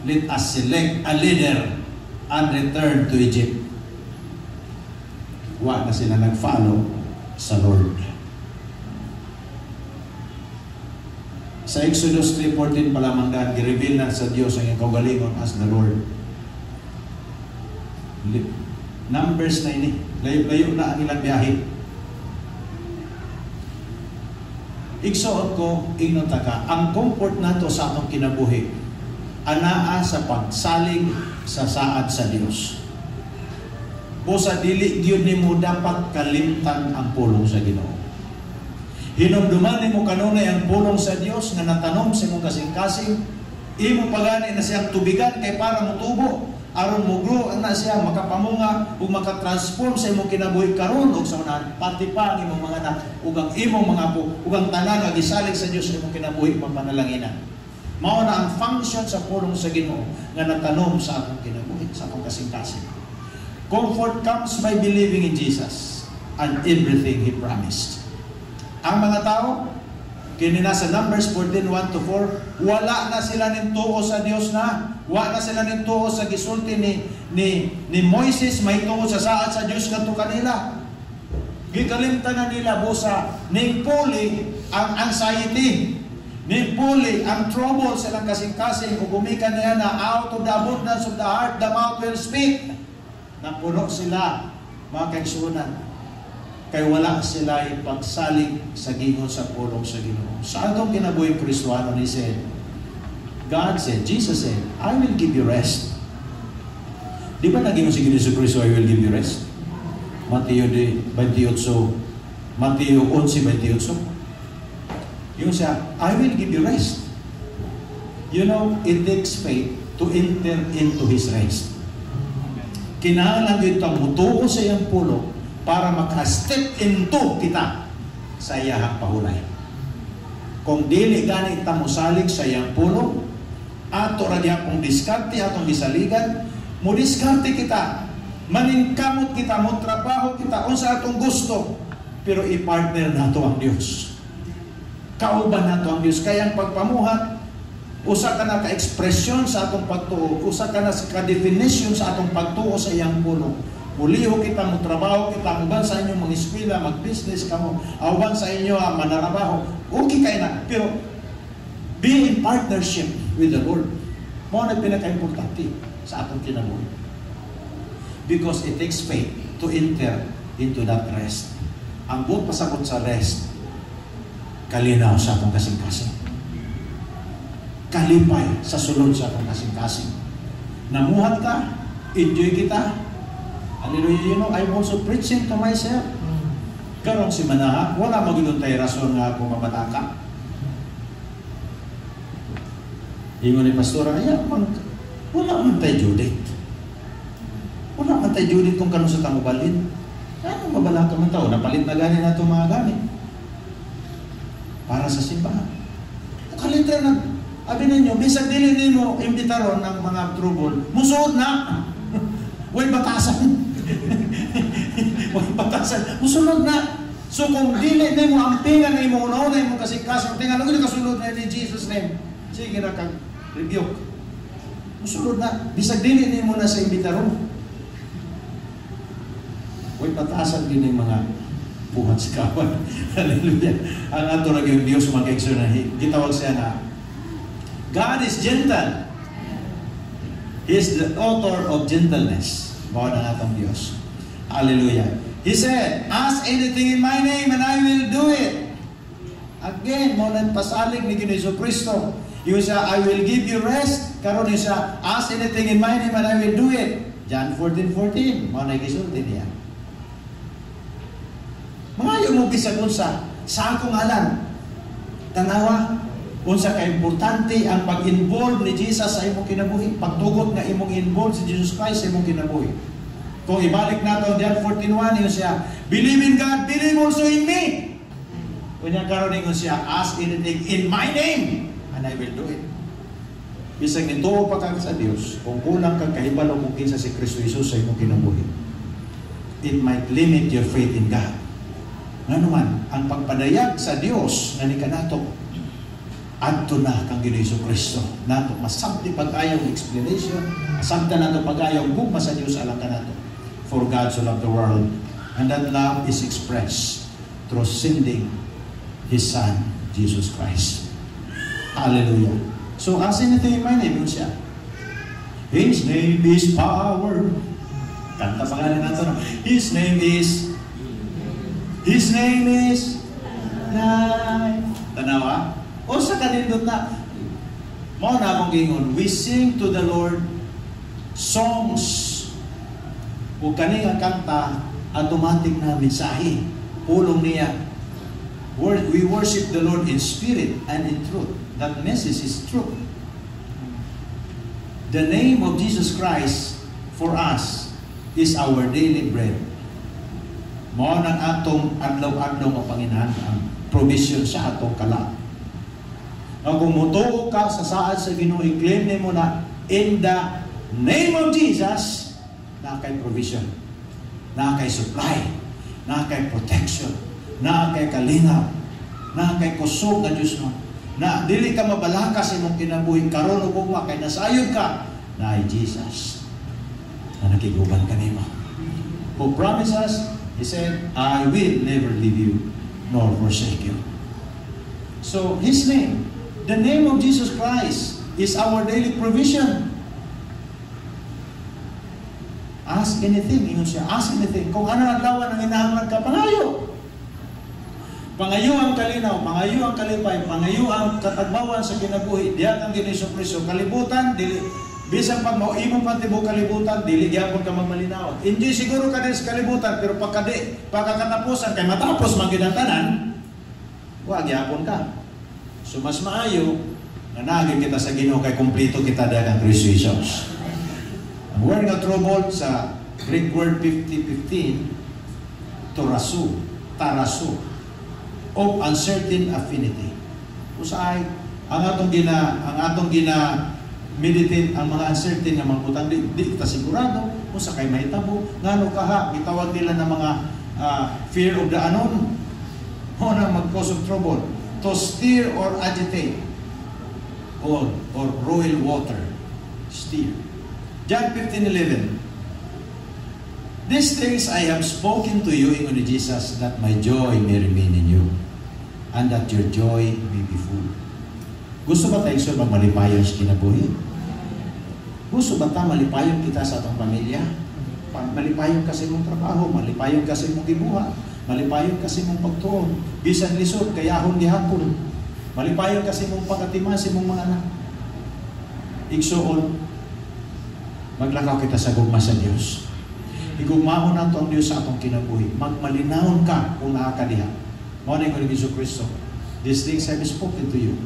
let us select a leader and return to Egypt. Wa na sila nag-follow sa Lord. Sa Exodus 3:14 pa lamang dahil i-reveal na sa Diyos ang iyong kaugalingon as the Lord. Numbers na ini, layo-layo na ang ilang biyahe. igsuot ko, ingnon ka, ang comfort nato sa atong kinabuhi, anaa sa pagsalig sa saad sa Dios. O sa dili gyud nimo dapat kalimtan ang pulong sa Ginoo. Hinumduman nimo kanunay ang pulong sa Dios nga natanom sa imong kasing-kasing, imo pagani na siyang tubigan kay para motubo, aron mo grow na siya makapamunga ug makatransform sa imong kinabuhi karon ug sa unahan pati pa ang imong mga anak ug ang imong mga apo ug ang tanan nga gisalig sa Dios sa imong kinabuhi pagpanalanginan. Mao na ang function sa pulong sa Ginoo nga natanom sa atong kinabuhi, sa atong kasing-kasing. Comfort comes by believing in Jesus and everything He promised. Ang mga tao, kini na sa Numbers 14:1-4, wala na sila ning tuo sa Dios na, wala na sila ning tuo sa gisulti ni Moises, may tuo sa saad sa Dios kadto kanila. Gikalimtan na nila busa ning puli ang anxiety, ning puli ang trouble sa ilang kasing-kasing ug gumikan niya na out of the abundance of the heart the mouth will speak. Napuno sila, mga kaigsuonan, kay wala sila ipagsalig sa Ginoo sa pulong sa Ginoo. Sa atong kinabuhi Kristiyano, He said, God said, Jesus said, I will give you rest. Di ba naging mo si Jesu Kristo, I will give you rest? Mateo 28, Mateo 11:28. Yung siya, I will give you rest. You know, it takes faith to enter into His rest. Kinahanglan gyud tang mutuo sa iyang pulong para maka-step into kita sa iyang pahulay. Kung dili gani ta mosalig sa iyang pulong, ato ra gyapon diskarte atong gisaligan, mo diskarte kita, maningkamot kita, mo trabaho kita unsa atong gusto, pero i-partner nato ang Dios. Kauban nato ang Dios kaya ang pagpamuhat usa ka na ka-ekspresyon sa atong pagtuo, usa ka na ka definition sa atong pagtuo sa iyang pulong. Muliho kita, mo trabaho kita, uban sa inyo mga eskwela, mag-business ka mo, uban sa inyo manarabaho, okay kayo na. Pero be in partnership with the Lord. Mo na pinaka-importante sa atong kinabuhi. Because it takes faith to enter into that rest. Ang buot pasabot sa rest, kalinaw sa atong kasing-kasing. Kalipay sa sulod sa atong kasing-kasing. Namuhat ka, enjoy kita. Hallelujah. You know, I'm also preaching to myself. Karong si Manaha, wala magiging tayo rason nga ako mabataka. Ingon ni Pastora, wala man tayo Judith. Wala man tayo Judith kung kanong sa tangubalin. Ano mabalaka man tao? Napalit na gani na itong mga gamit. Para sa simbahan. Kalitra na, abi ninyo, bisag dili nimo imbitaron ng mga trouble, musuod na. Huwag batasan. Huwag batasan. Musunod na. So kung dili nimo ang pinga na imo una imo kasing-kasing, tinga lang kasulod na in Jesus name. Sige na kang rebuke. Musunod na. Bisag dili nimo na sa imbitaron. Huwag batasan din yung mga buhat sa kawan. Hallelujah. Ang ato na yung Diyos mag-exer na gitawag siya na God is gentle. He is the author of gentleness. Bawa na atong Diyos. Hallelujah. He said, ask anything in my name and I will do it. Again, mo nang pasalig ni Jesu Kristo. Yung siya, I will give you rest. Karon yung siya, ask anything in my name and I will do it. John 14:14. Mo na gisulti niya. Mga yung mo bisag unsa sa akong alam. Tanawa, unsa ka importante ang pag-involve ni Jesus sa imong kinabuhi, pagtugot nga imong involve si Jesus Christ sa imong kinabuhi. Kung ibalik nato John 14:1 yun siya, believe in God, believe also in me. Kunya karon ingon siya, ask anything in my name and I will do it. Bisag nituo pa ka sa Dios, kung kulang kang kahibalo kung kinsa si Kristo Jesus sa imong kinabuhi, it might limit your faith in God. Nga naman, ang pagpadayag sa Dios nga ni kanato adto na kang Ginoong Kristo. Nato masabti pag-ayong explanation, masabta nato pag-ayong gugma sa Dios alang kanato. For God so loved the world, and that love is expressed through sending His Son, Jesus Christ. Hallelujah. So, ask anything in my name, yun siya. His name is power. Kanta pa nga nato na. His name is life. The Tanawa? O sa kanindot na, mao na akong gingon, we sing to the Lord songs. Kung kani nga kanta, automatic na mensahe. Pulong niya. We worship the Lord in spirit and in truth. That message is truth. The name of Jesus Christ for us is our daily bread. Mao nang atong adlaw-adlaw nga Panginoon ang provision sa atong kalat. Ang kung mutuo ka sa saad sa Ginoo, i-claim nimo na in the name of Jesus, na kay provision, na kay supply, na kay protection, na kay kalinaw, na kay kusog nga Diyos mo, na dili ka mabalaka sa imong kinabuhi karon ug ugma kay nasayod ka na ay Jesus na nakiguban kanimo. Who promised us, He said, I will never leave you nor forsake you. So, His name, the name of Jesus Christ is our daily provision. Ask anything, ingon siya, ask anything. Kung ano adlawan ang hinahanglan ka, pangayo. Pangayo ang kalinaw, pangayo ang kalipay, pangayo ang katagbawan sa kinabuhi. Diyan ang Ginoong Kristo. Kalibutan, dili, bisan pag mauimong pantibok kalibutan, dili gyapon ka magmalinaw. Hindi siguro ka din sa kalibutan, pero pagkakatapusan, kay matapos magginatanan, huwag gyapon ka. So mas maayo, nanagin kita sa Ginoo kay kumplito kita dahil ang Kristo Jesus. Ang word nga trouble sa Greek word 50-15, tarasu, of uncertain affinity. Usay, ang atong gina meditate ang mga uncertain nga mga utang, di kita sigurado kung sa kay mahitabo, ngano kaha, itawag nila ng mga fear of the unknown, o na mag-cause of trouble, to stir or agitate, or roil water, stir. John 15:11. These things I have spoken to you, ingon ni Jesus, that my joy may remain in you, and that your joy may be full. Gusto ba tayo sir malipayon sa kinabuhi? Gusto ba tayo malipayon kita sa atong pamilya? Malipayon kasi mong trabaho, malipayon kasi mong gibuhat, malipayon kasi mong pagtuon, bisan lisod, kayahon gihapon, malipayon kasi mong pagatiman sa mong mga anak. Igsuon, maglakaw kita sa gugma sa Diyos. Igugmahon nato ang Diyos sa atong kinabuhi. Magmalinahon ka kung nakakadiha. Mao ni Ginoong Kristo. These things I have spoken to you,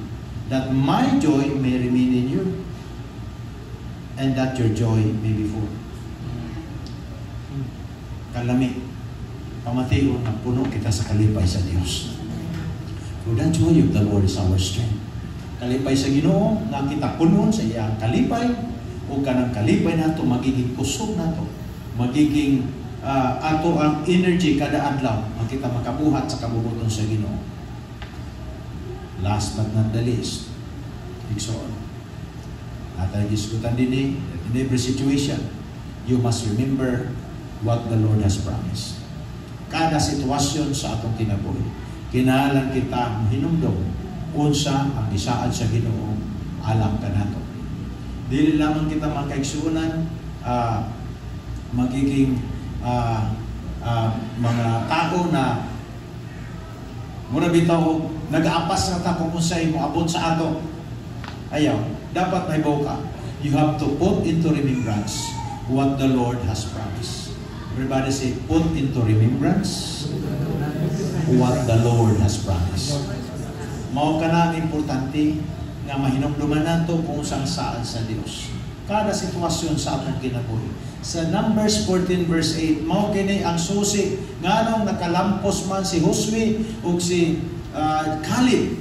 that my joy may remain in you, and that your joy may be full. Kalami, pamatiyon na puno kita sa kalipay sa Diyos. For the joy of the Lord is our strength. Kalipay sa Ginoo, nga kita punon sa iyang kalipay, o kanang kalipay nato magiging kusog nato, magiging ato ang energy kada adlaw, makita makabuhat sa kabubuton sa Ginoo. Last but not the least, igsoon. At ang isgutan din in every situation, you must remember what the Lord has promised. Kada sitwasyon sa atong kinabuhi, kinahanglan kita hinumdom unsa ang gisaad sa Ginoo alam kanato. Dili lamang kita makaigsuonan magiging mga tao na mura bitaw nag-aapas na ta kung unsay mo abot sa ato. Ayaw, dapat may ka. You have to put into remembrance what the Lord has promised. Everybody say, put into remembrance what the Lord has promised. Mao ka na importante nga mahinumduman nato kung saan sa Dios. Kada sitwasyon sa atong kinabuhi. Sa Numbers 14 verse 8, mao kini ang susi nganong nakalampos man si Josue ug si Caleb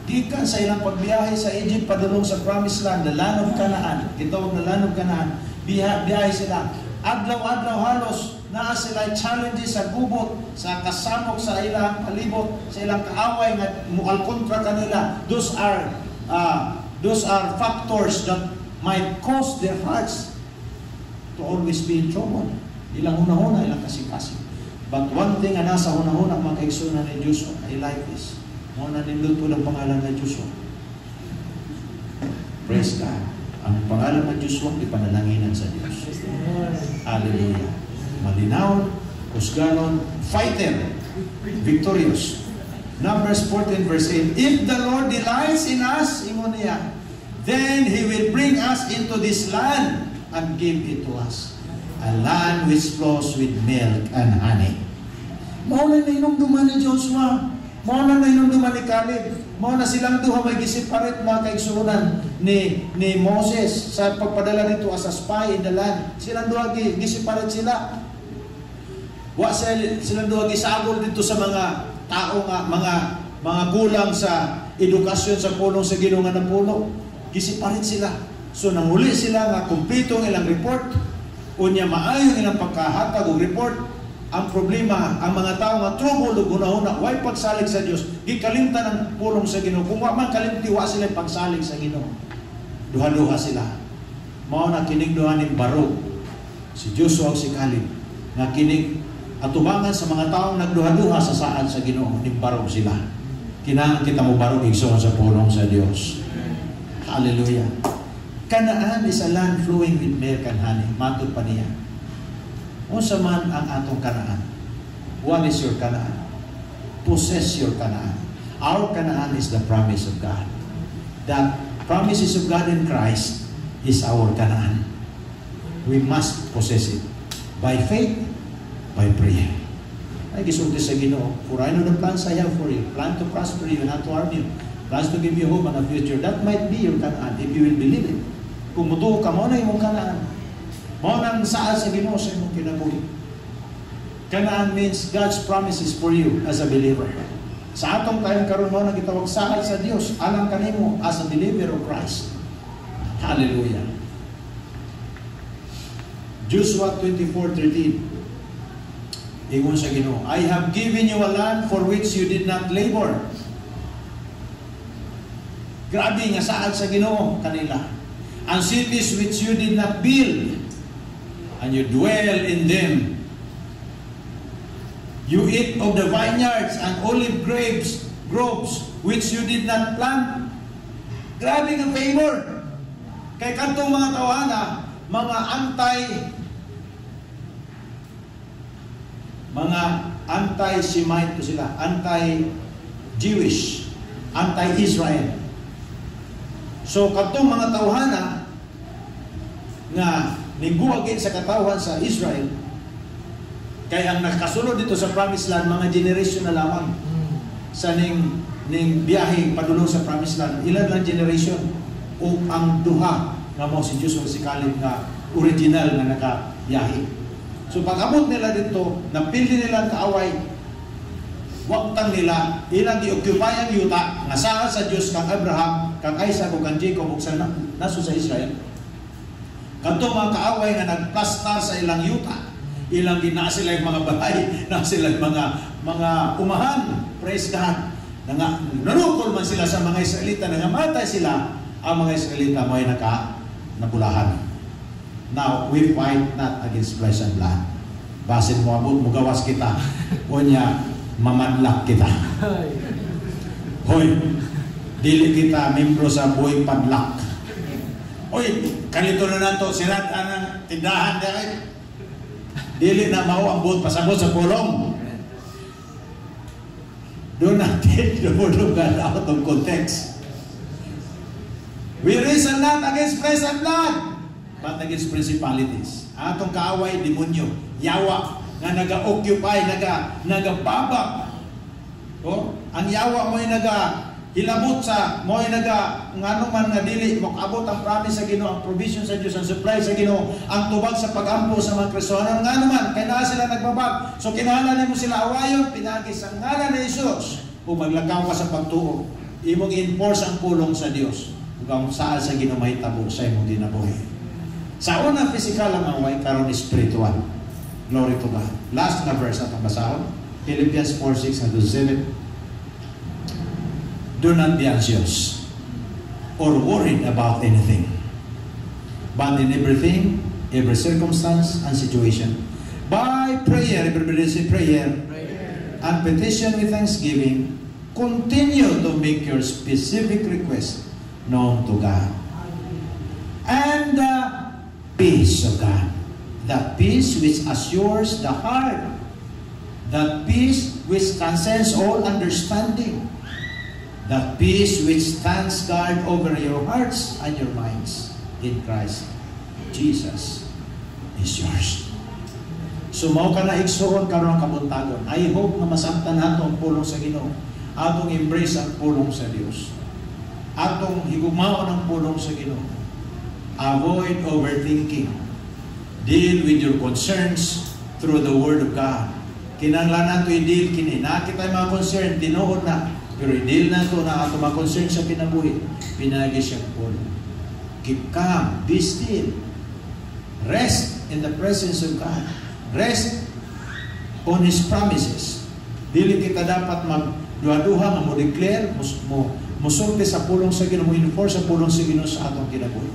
gikan sa ilang pagbiyahe sa Egypt padulong sa Promised Land, the land of Canaan. Gitawag na land of Canaan. Biyahe sila. Adlaw-adlaw halos naa sila challenges sa gubot, sa kasamok sa ilang palibot, sa ilang kaaway nga mual kontra kanila. Those are factors that might cause their hearts to always be in trouble. Ilang hunahuna, ilang kasing-kasing. But one thing na nasa hunahuna magkaigsunan ni Diyos, I like this. Muna nindot po ng pangalan ng Diyos. Praise God. Ang pangalan ng Diyos huwag ipanalaginan sa Diyos. Hallelujah. Malinaw, kusganon, fighter, victorious. Numbers 14 verse 8. If the Lord delights in us, ingon niya, then He will bring us into this land and give it to us. A land which flows with milk and honey. Mao na inumduman ni Joshua. Mao na inumduman ni Caleb. Mao na silang duha may gisiparit mga kaigsunan ni Moses sa pagpadala nito as a spy in the land. Silang duha gisiparit sila. Wa silang duha gisagol dito sa mga tao nga mga kulang sa edukasyon sa pulong sa Ginoo nga napuno. Gisiparit sila. So nanguli sila nga kumpleto ang ilang report. Unya maayo ang ilang pagkahatag og report. Ang problema, ang mga tao nga trouble ug hunahuna way pagsalig sa Dios, gikalimtan ang pulong sa Ginoo. Kung wa man kalimti wa sila pagsalig sa Ginoo. Duha-duha sila. Mao na kining duha ni Barug, si Joshua ug si Caleb, nga kining atubangan sa mga taong nagduha-duha sa saad sa Ginoo, ni Barug sila. Kinahanglan kita mo barog igsoon sa pulong sa Dios. Hallelujah. Canaan is a land flowing with milk and honey. Matod pa niya. Unsa man ang atong Canaan? What is your Canaan? Possess your Canaan. Our Canaan is the promise of God. That promises of God in Christ is our Canaan. We must possess it by faith, by prayer. Ay gisulti sa Ginoo, for I know the plans I have for you, plan to prosper you, not to harm you, plans to give you hope and a future. That might be your Canaan if you will believe it. Kung mutuo ka mo na imong Canaan. Mao nang saad sa Ginoo sa imong kinabuhi. Canaan means God's promises for you as a believer. Sa atong time karon mo na gitawag saad sa Dios alang kanimo as a believer of Christ. Hallelujah. Joshua 24:13. Ingon sa Ginoo, I have given you a land for which you did not labor. Grabe nga saad sa Ginoo kanila. And cities which you did not build, and you dwell in them. You eat of the vineyards and olive groves which you did not plant. Grabe ang favor. Kay kadtong mga tawana, mga anti-Semite to sila, anti-Jewish, anti-Israel. So kadtong mga tawhana nga niguagin sa katawan sa Israel, kaya ang nakasunod dito sa Promised Land, mga generation na lamang sa ning biyahe padulong sa Promised Land. Ilan lang generation o ang duha nga mo si Joshua si Caleb nga original na nakabiyahe. So pag-abot nila dito, napili nila ang kaaway, waktang nila, ilang i-occupy ang yuta, nga saad sa Diyos kang Abraham, kang Isaac o kang Jacob o sa naso sa Israel. Kanto mga kaaway nga nagplastar sa ilang yuta, ilang gina sila yung mga bahay, na sila yung mga umahan, praise God. Nanukol man sila sa mga Israelita, nangamatay sila, ang mga Israelita mo ay nabulahan. Now, we fight not against flesh and blood. Basin mo abot, mugawas kita, o niya, mamadlak kita. Hoy, dili kita membro sa buhay padlak. Hoy, kanito na nato, sirat ang tindahan dahil. Dili na mao ang buot pasabot sa pulong. Doon natin lumulugan out of context. We wrestle not against flesh and blood, but against principalities. Atong kaaway, demonyo, yawa, nga naga-occupy, nagababak. Oh, ang yawa mo ay hilabot sa mo ay ngano man nga dili makabot ang promise sa Ginoo, ang provision sa Dios, ang supply sa Ginoo, ang tubag sa pag-ampo sa mga Kristiyano, ngano man kay naa sila nagbabag. So kinahanglan nimo sila awayon pinagi sa ngalan ni Hesus. Kung maglakaw ka sa pagtuo, imong enforce ang pulong sa Dios. Ug ang saad sa Ginoo mahitabo sa imong ginabuhi. Sa una physical ang away, karon spiritual. Glory to God. Last na verse atong basahon, Philippians 4:6-7. Do not be anxious or worried about anything, but in everything, every circumstance and situation, by prayer, everybody say prayer, and petition with thanksgiving, continue to make your specific request known to God. And the peace of God, the peace which assures the heart, That peace which transcends all understanding. That peace which stands guard over your hearts and your minds in Christ Jesus is yours. So mao ka na igsuon karon ang kabuntagon. I hope na masabtan nato ang pulong sa Ginoo. Atong embrace ang pulong sa Dios. Atong higumaon ang pulong sa Ginoo. Avoid overthinking. Deal with your concerns through the Word of God. Kinahanglan nato i-deal kini. Nakita yung mga concern, tinuod na. Pero i-deal nato na ato mga concern sa kinabuhi. Pinagi siyang pulong. Keep calm. Be still. Rest in the presence of God. Rest on His promises. Dili kita dapat magduha-duha, mo-declare, musulti sa pulong sa Ginoo, mo-enforce sa pulong sa Ginoo sa atong kinabuhi.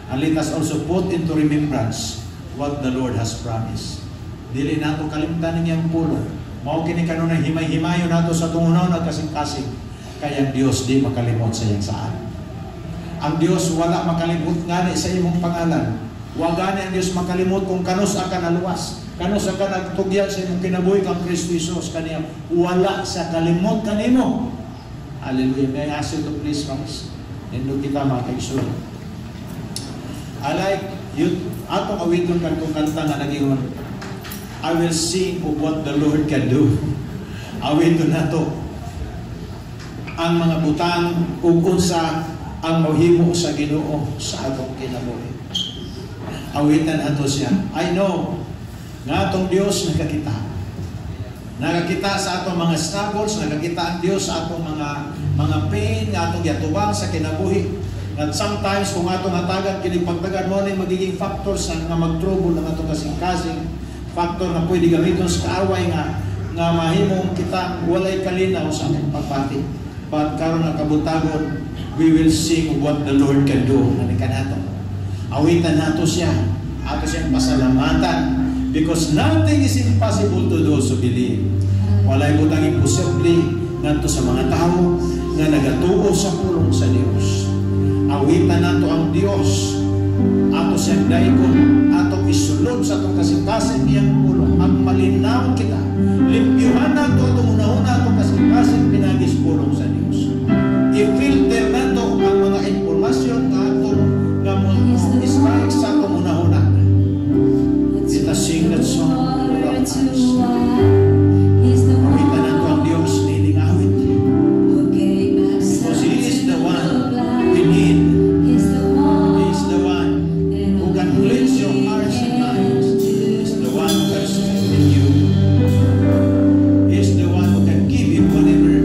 And let us also put into remembrance what the Lord has promised. Dili nato kalimtan niyang pulong. Mao kini kanunay himay-himayo nato sa tungunaw na kasing-kasing. Kaya ang Dios di makalimot sa iyang saan. Ang Dios wala makalimot ngani sa imong pangalan. Wa gani ang Dios makalimot kung kanus ka naluwas. Kanus ka nagtugyan sa imong kinabuhi kang Kristo Jesus kaniya. Wala sa kalimot kanimo. Hallelujah. May I ask you to please rise? Nindot kita mga kaigsoon. I like you, atong awiton kang kanta nga nagingon, I will sing of what the Lord can do. Awiton nato ang mga butang ug unsa ang mahimo sa Ginoo sa atong kinabuhi. Awitan ato siya. I know nga atong Dios nakakita. Nakakita sa atong mga struggles, nakakita ang Dios sa atong mga pain nga atong yatubang sa kinabuhi. At sometimes kung atong hatagan kini pagtagad mo ni magiging factor sa nga mag-trouble ng atong kasing-kasing, factor na pwede gamiton sa kaaway nga mahimong kita walay kalinaw sa atong pagpati. But karon ang kabuntagon, we will sing what the Lord can do. Nanikan nato. Awitan nato siya. Ato siyang pasalamatan. Because nothing is impossible to those who believe. Walay butang imposible ngadto sa mga tao nga nagatuo sa pulong sa Dios. Awitan nato ang Dios. Ato siyang daikon. Ato isulod sa atong kasing-kasing niyang pulong. Ang malinaw kita. Limpyuhan nato atong una-una atong kasing-kasing pinagis pulong sa Dios. I-filter nato ang mga informasyon nga atong strike sa atong una-una. Let us sing that song with our hearts. Awitan nato ang Diyos leading awit. Because He is the one we need. He is the one who can cleanse your hearts and minds. He is the one who can strengthen you. He is the one who can give you whatever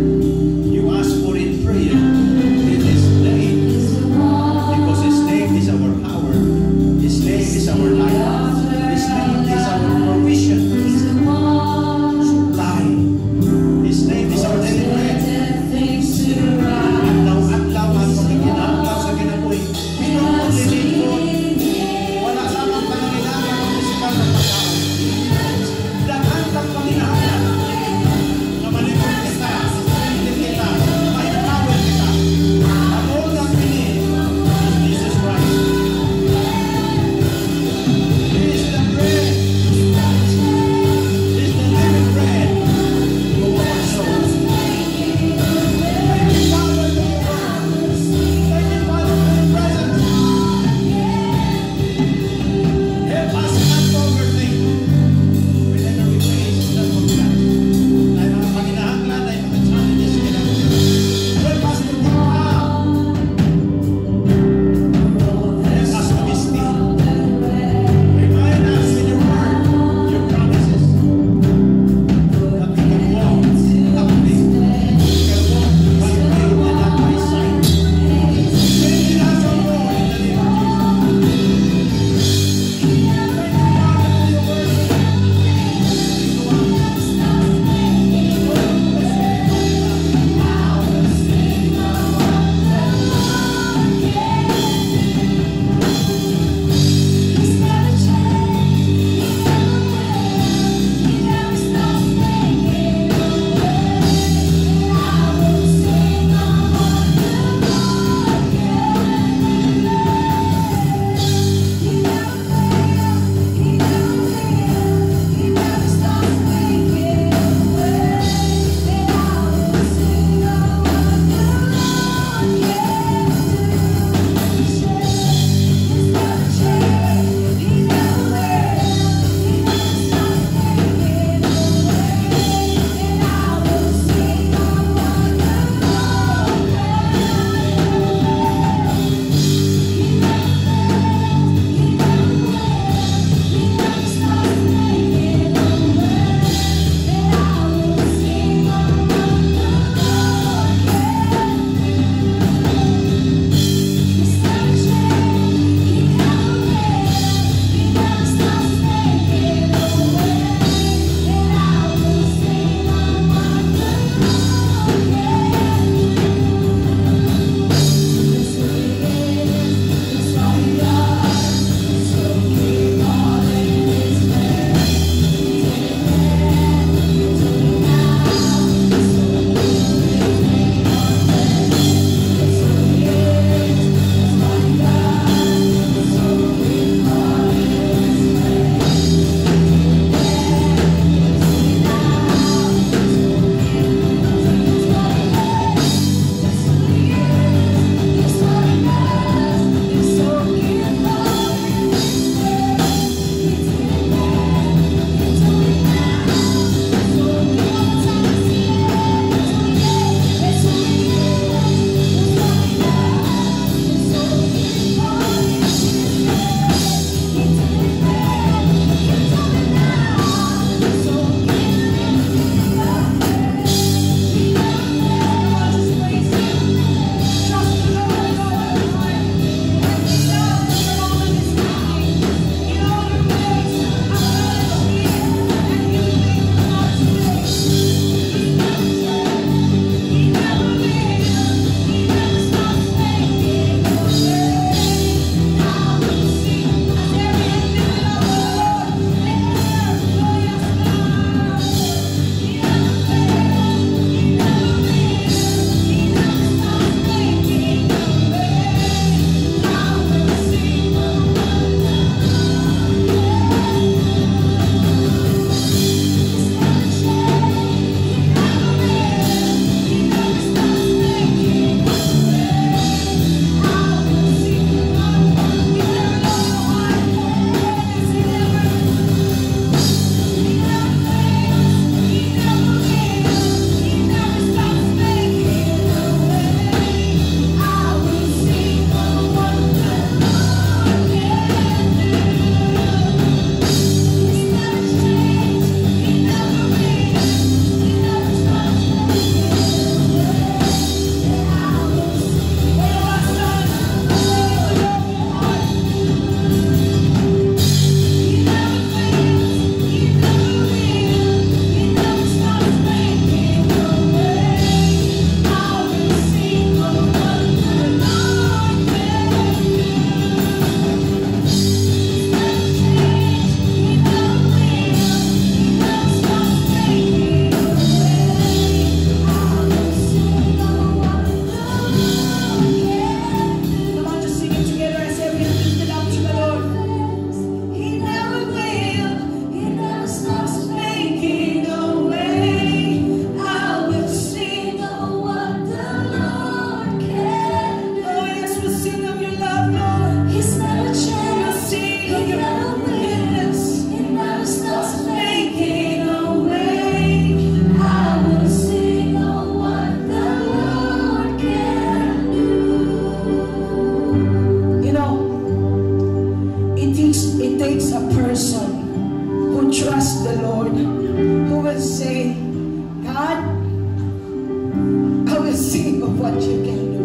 what you can do.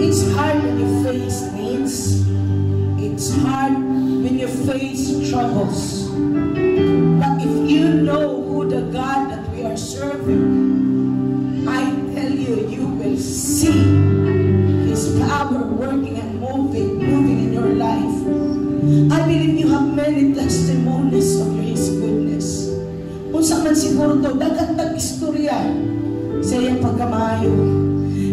It's hard when you face needs. It's hard when you face troubles. But if you know who the God that we are serving, I tell you, you will see His power working and moving in your life. I believe you have many testimonies of His goodness. Kung saan man siguro to, dagat istorya sa iyang pagkamayo.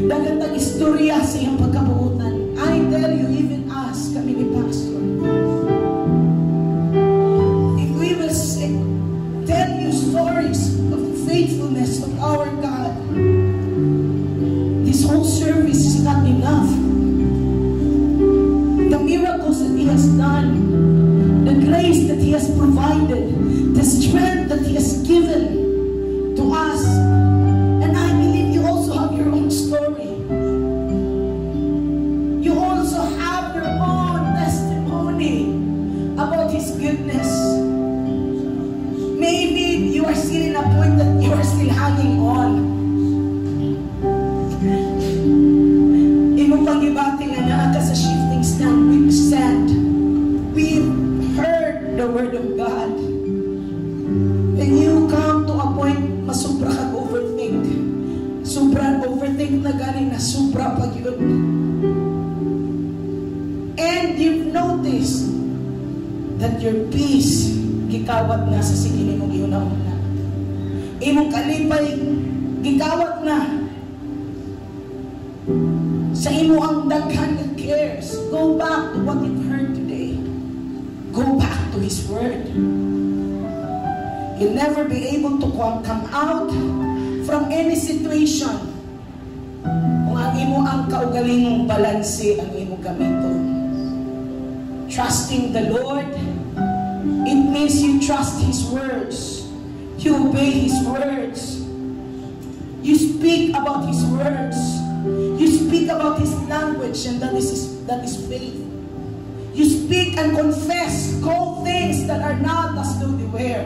Dagat istorya sa iyang pagkabuutan. I tell you, even us, kami ni Pastor, if we will tell you stories of the faithfulness of our God, this whole service is not enough. The miracles that He has done, the grace that He has provided, the strength that He has given to us, and I believe you also have your own story. You also have your own testimony about His goodness. Maybe you are still in a point that you are still hanging on. Imong pag-ibati nga naa ka sa shifting stand. We've heard the word of God. When you come to a point, masubra kag overthink. Sobra overthink na galing na sobra pag yun. And you've noticed that your peace gikawat na sa sige mong iuna-una. Imong kalipay gikawat na sa imo ang daghan ng cares. Go back to what you've heard today. Go back to His word. You'll never be able to come out from any situation kung ang imo ang kaugalingong balanse ang imo gamiton. Trusting the Lord, it means you trust His words. You obey His words. You speak about His words. You speak about His language, and that is faith. You speak and confess, call things that are not as though they were.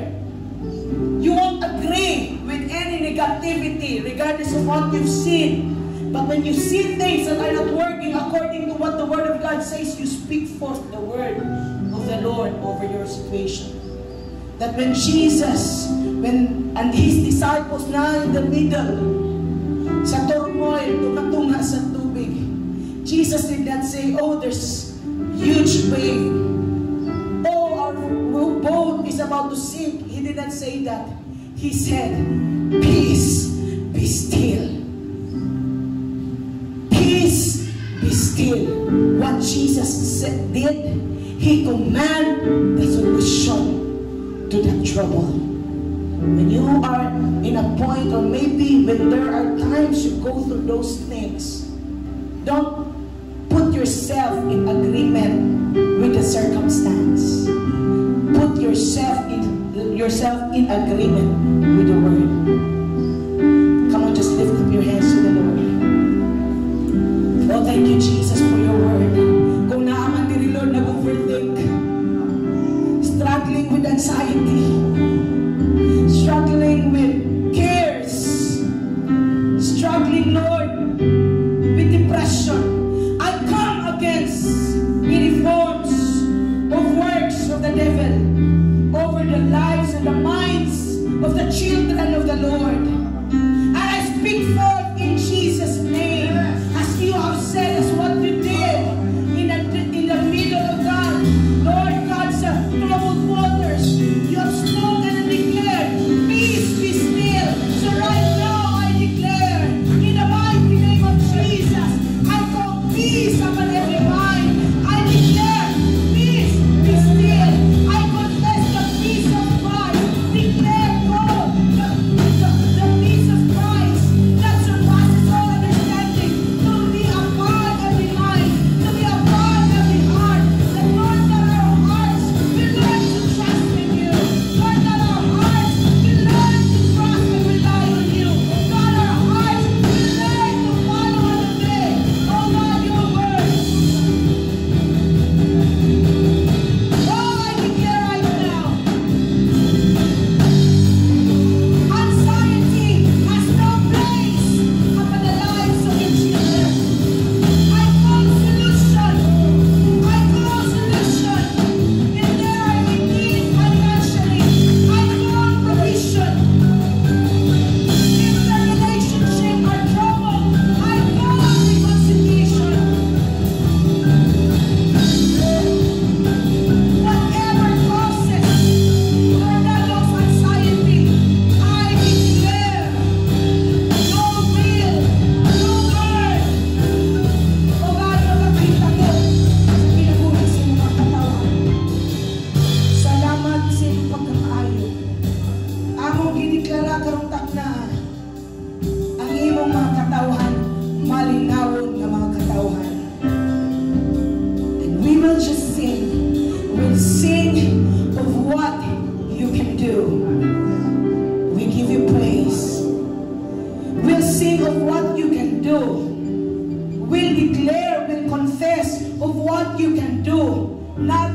You won't agree with any negativity regardless of what you've seen. But when you see things that are not working according to what the Word of God says, you speak forth the word of the Lord over your situation. That when Jesus and His disciples na in the middle sa turmoil, tumatunga sa tubig, Jesus did not say, oh, there's huge wave. Oh, our boat is about to sink. He did not say that. He said, peace, be still. Peace, be still. What Jesus did, He commanded the solution to the trouble. When you are in a point, or maybe when there are times you go through those things, don't put yourself in agreement with the circumstance. Put yourself in agreement with the word. Come on, just lift up your hands to the Lord. Oh, thank you, Jesus, for your word. Kung naaman diri, Lord, nag-overthink, struggling with anxiety, struggling with cares, struggling, Lord, with depression, I come against any forms of works of the devil over the lives and the minds of the children of the Lord. And I speak forth in Jesus' name, as you have said, as what you did in the middle of God, Lord God's troubled waters. You have spoken and declared, peace be still. So right now I declare, in the mighty do. We'll declare, we'll confess of what you can do. Not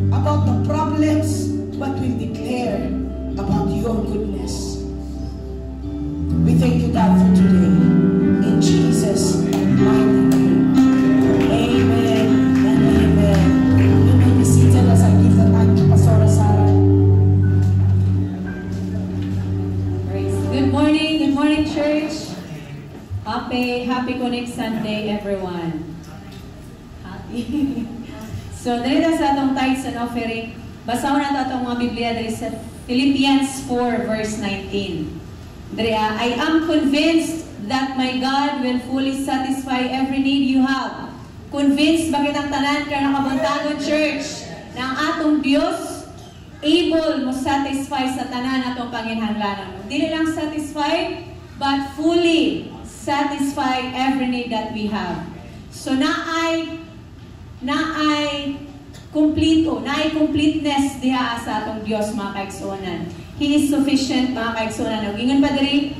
about the problems, but we'll declare about your goodness. We thank you, God, for today. In Jesus' mighty name. Amen and amen. You may be seated as I give the mic to Pastor Sarah. Good morning, church. Happy Connect Sunday, everyone. Happy. So, dito sa atong tithes and offering, basahon nato atong mga Biblia dito sa Philippians 4 verse 19. I am convinced that my God will fully satisfy every need you have. Convinced ba kitang tanan ka nakabuntagon, church, na ang atong Diyos able mo satisfy sa tanan atong panginhanglanan mo. Dili lang satisfy, but fully satisfy every need that we have. So naay completeness diha sa atong Dios, mga kaigsuonan. He is sufficient, mga kaigsuonan. Ingon pa diri,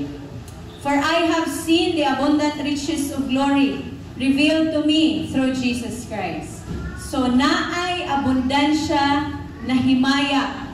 for I have seen the abundant riches of glory revealed to me through Jesus Christ. So naay abundansya na himaya,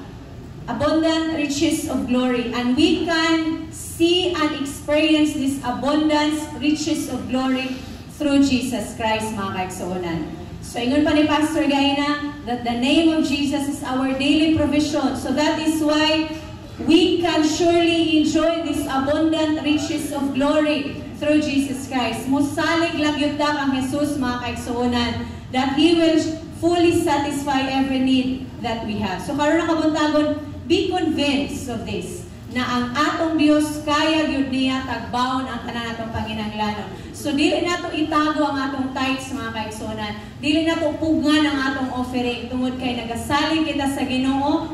abundant riches of glory, and we can see and experience this abundance, riches of glory through Jesus Christ, mga kaigsuonan. So, ingon pa ni Pastor Gaina that the name of Jesus is our daily provision. So, that is why we can surely enjoy this abundant riches of glory through Jesus Christ. Musalig lang yun kang Jesus, mga kaigsuonan, that He will fully satisfy every need that we have. So, karon na kabuntagon, be convinced of this, na ang atong Dios kaya gyud niya tagbawon ang tanan natong panginahanglanon. So dili nato itago ang atong tithes, mga kaigsuonan. Dili nato pugngan ang atong offering tungod kay nagasalig kita sa Ginoo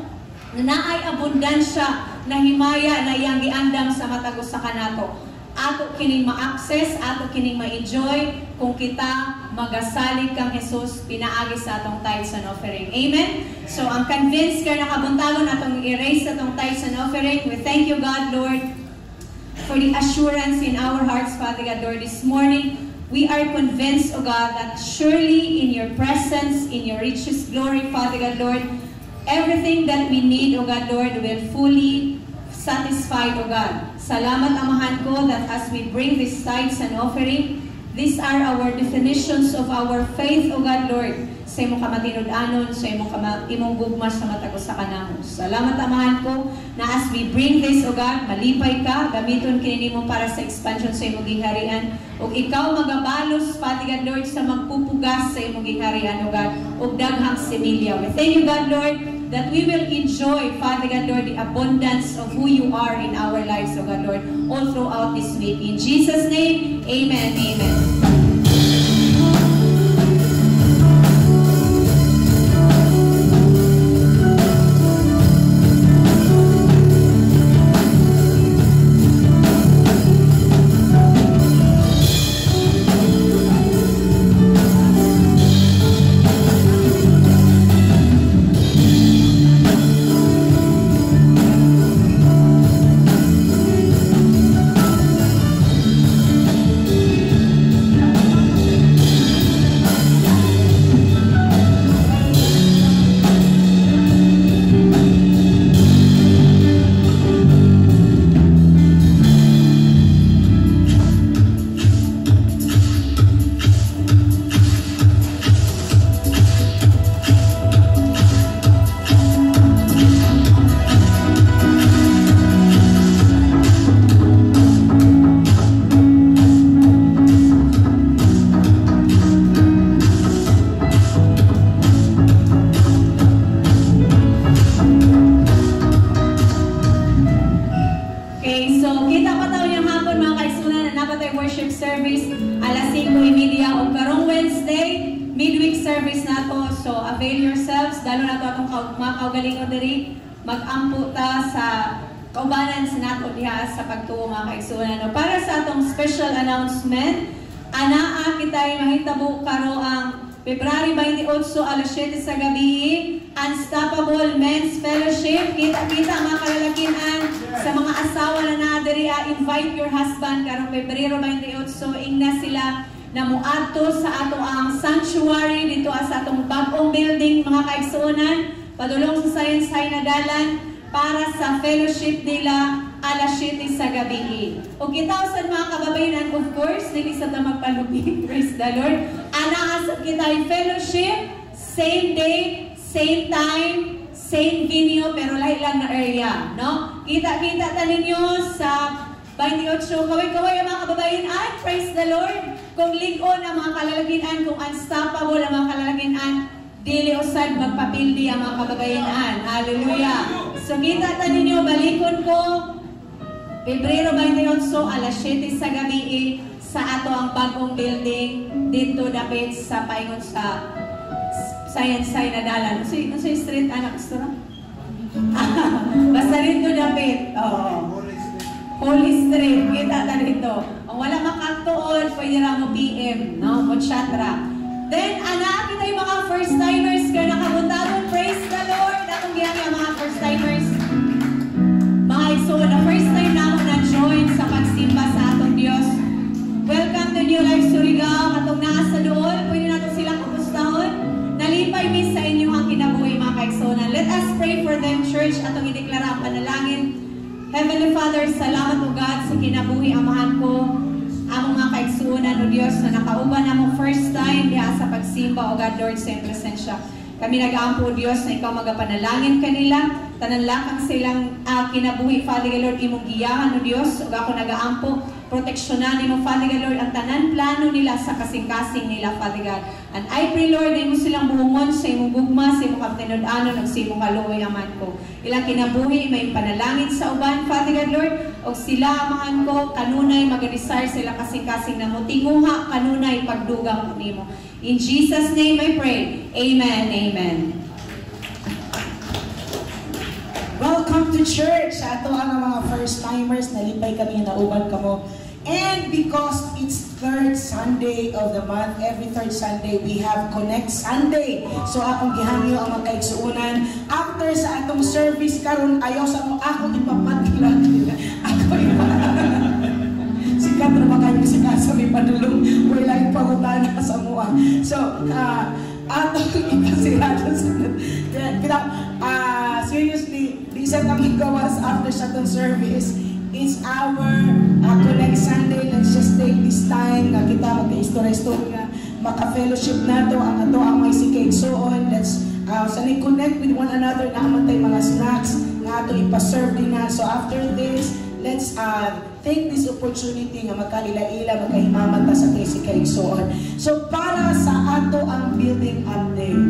na naay abundansya na himaya na iyang giandam sa matag usa kanato. Ato kining ma-access, ato kining ma-enjoy kung kita magasalig kang Jesus pinaagi sa atong tithes and offering. Amen? So, ang convinced ka nakabuntagon atong erase atong tithes and offering. We thank you, God, Lord, for the assurance in our hearts, Father God, Lord. This morning, we are convinced, O God, that surely in your presence, in your richest glory, Father God, Lord, everything that we need, O God, Lord, will fully satisfy, O God. Salamat, Amahan ko, that as we bring these tithes and offering, these are our definitions of our faith, O God, Lord, sa imong kamatinud-anon, sa imong gugma sa matagos sa kanamo. Salamat, Amahan ko, na as we bring this, O God, malipay ka, gamiton kinini mo para sa expansion sa imong gingharian, ug ikaw magabalos, Father God, Lord, sa magpupugas sa imong gingharian, O God, ug daghang semilya. We thank you, God, Lord, that we will enjoy, Father God, Lord, the abundance of who you are in our lives, O God, Lord, all throughout this week. In Jesus' name, amen, amen. Mag-ampo ta sa kaubanan sa nato diha sa pagtuo, mga kaigsuonan. Para sa atong special announcement, anaa kitay mahitabo karo ang February 28, alas 7 sa gabi, Unstoppable Men's Fellowship. Kita-kita mga kalalakihan sa mga asawa na nadiri, invite your husband karong Pebrero 28, ingna sila na muadto sa ato ang sanctuary dito sa atong bagong building mga kaigsuonan, padulong sa Science High na dalan para sa fellowship nila alas 7 sa gabi. O kita sa mga kababayan, of course, hindi sa ta magpalubi, praise the Lord. Anaasap kita yung fellowship, same day, same time, same venue, pero lahi lang na area, no? Kita-kita ta ninyo sa 28, kaway-kaway ang mga kababayan, ay, praise the Lord. Kung ligon ang mga kalalakihan, kung unstoppable ang mga kalalakihan, dili usad magpapildi ang mga kababayan. Hallelujah. So kita ta ninyo, balikon ko, Pebrero 28, alas 7 sa gabi, sa ato ang bagong building, dito dapit sa paingon sa Science High na dalan. Ano sa street, anak, gusto na? Basta rito dapit. Holy Street, kita ta dito. Ang wala makaktuon, pwede ra mo PM, no? Mochatra. Then, anak, kita yung mga first-timers ka nakabuntagon. Praise the Lord! Atong ginagawa mga first-timers. Mga igsoon, na first time na ako na-join sa pagsimba sa atong Diyos. Welcome to New Life Surigao. Katong nasa doon, pwede natin silang kapustahon. Nalipay mi sa inyo ang kinabuhi mga kaigsoon. Let us pray for them, church. Atong ideklara ang panalangin. Heavenly Father, salamat o God sa kinabuhi amahan ko. Among mga kaigsuunan o Diyos na nakauban na first time diha sa pagsimba o God, Lord, sa iyong presensya. Kami nag-aampo o Diyos na ikaw magapanalangin kanila, tananlakang silang kinabuhi, Father Lord, imong giyahan o Diyos, o ako nag-aampo, proteksyonan mo, Father Lord, ang tanan plano nila sa kasing-kasing nila, Father God. And I pray, Lord, na imo silang buhungon sa imong gugma, sa imong kaptinod-anon, at sa imong kaluoy aman ko. Ilang kinabuhi, may panalangin sa uban, Father God, Lord, o sila, amahan ko, kanunay, mag-desire sila kasing-kasing na mo, tinguha, kanunay, pagdugang nimo. In Jesus' name I pray. Amen, amen. Welcome to church. Ato ang mga first-timers, nalipay kami na uban kamo. And because it's third Sunday of the month, every third Sunday, we have Connect Sunday. So akong gihangyo ang magkaigsuunan. After sa atong service karon ayaw sa mo ako ipapadlan. Ako sikat na makayo sa may padulong. Wala yung pagutana sa mua. So, atong ipasirado sa seriously, di sa kami gawas after sa atong service. It's our Connect Sunday. Let's just take this time na kita magka-istorya-istorya, maka-fellowship na to, ang ato ang may sikay-igsoon. Let's connect with one another na amantay mga snacks na ato ipaserve din na. So after this, let's take this opportunity nga magkalila-ila, magkahimamata sa sikay-igsoon. So para sa ato ang building update.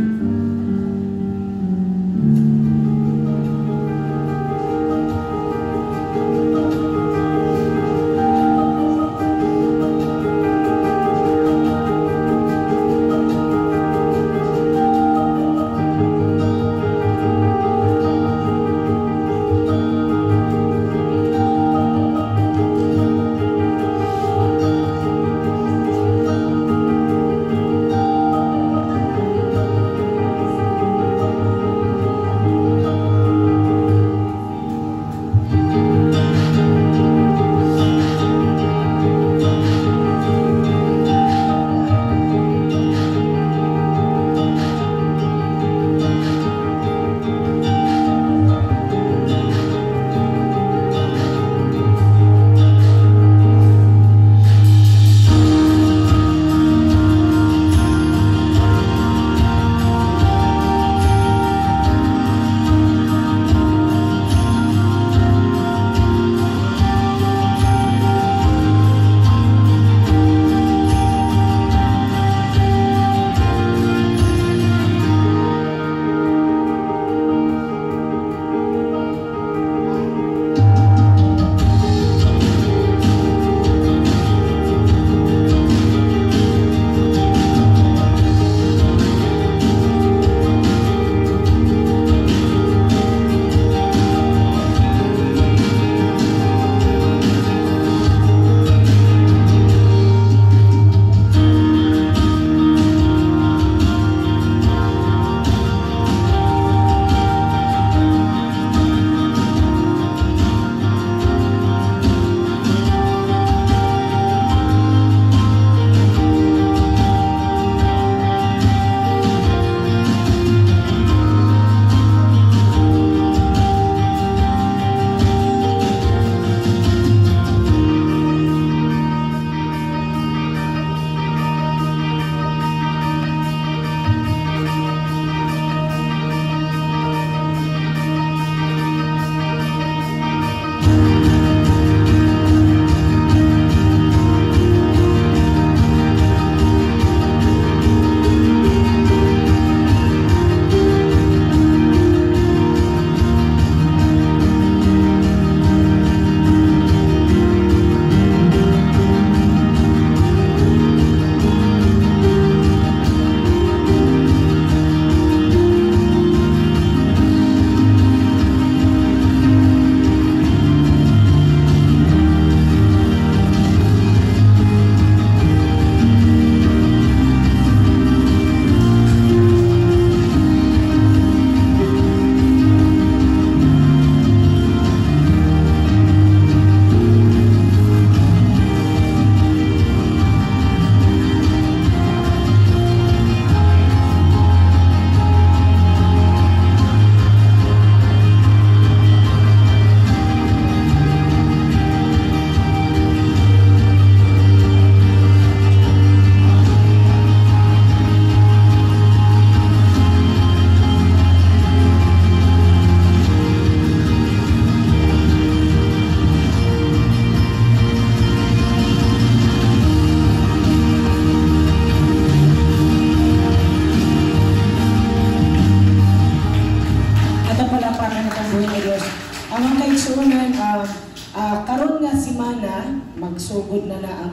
nga simana magsugod na ang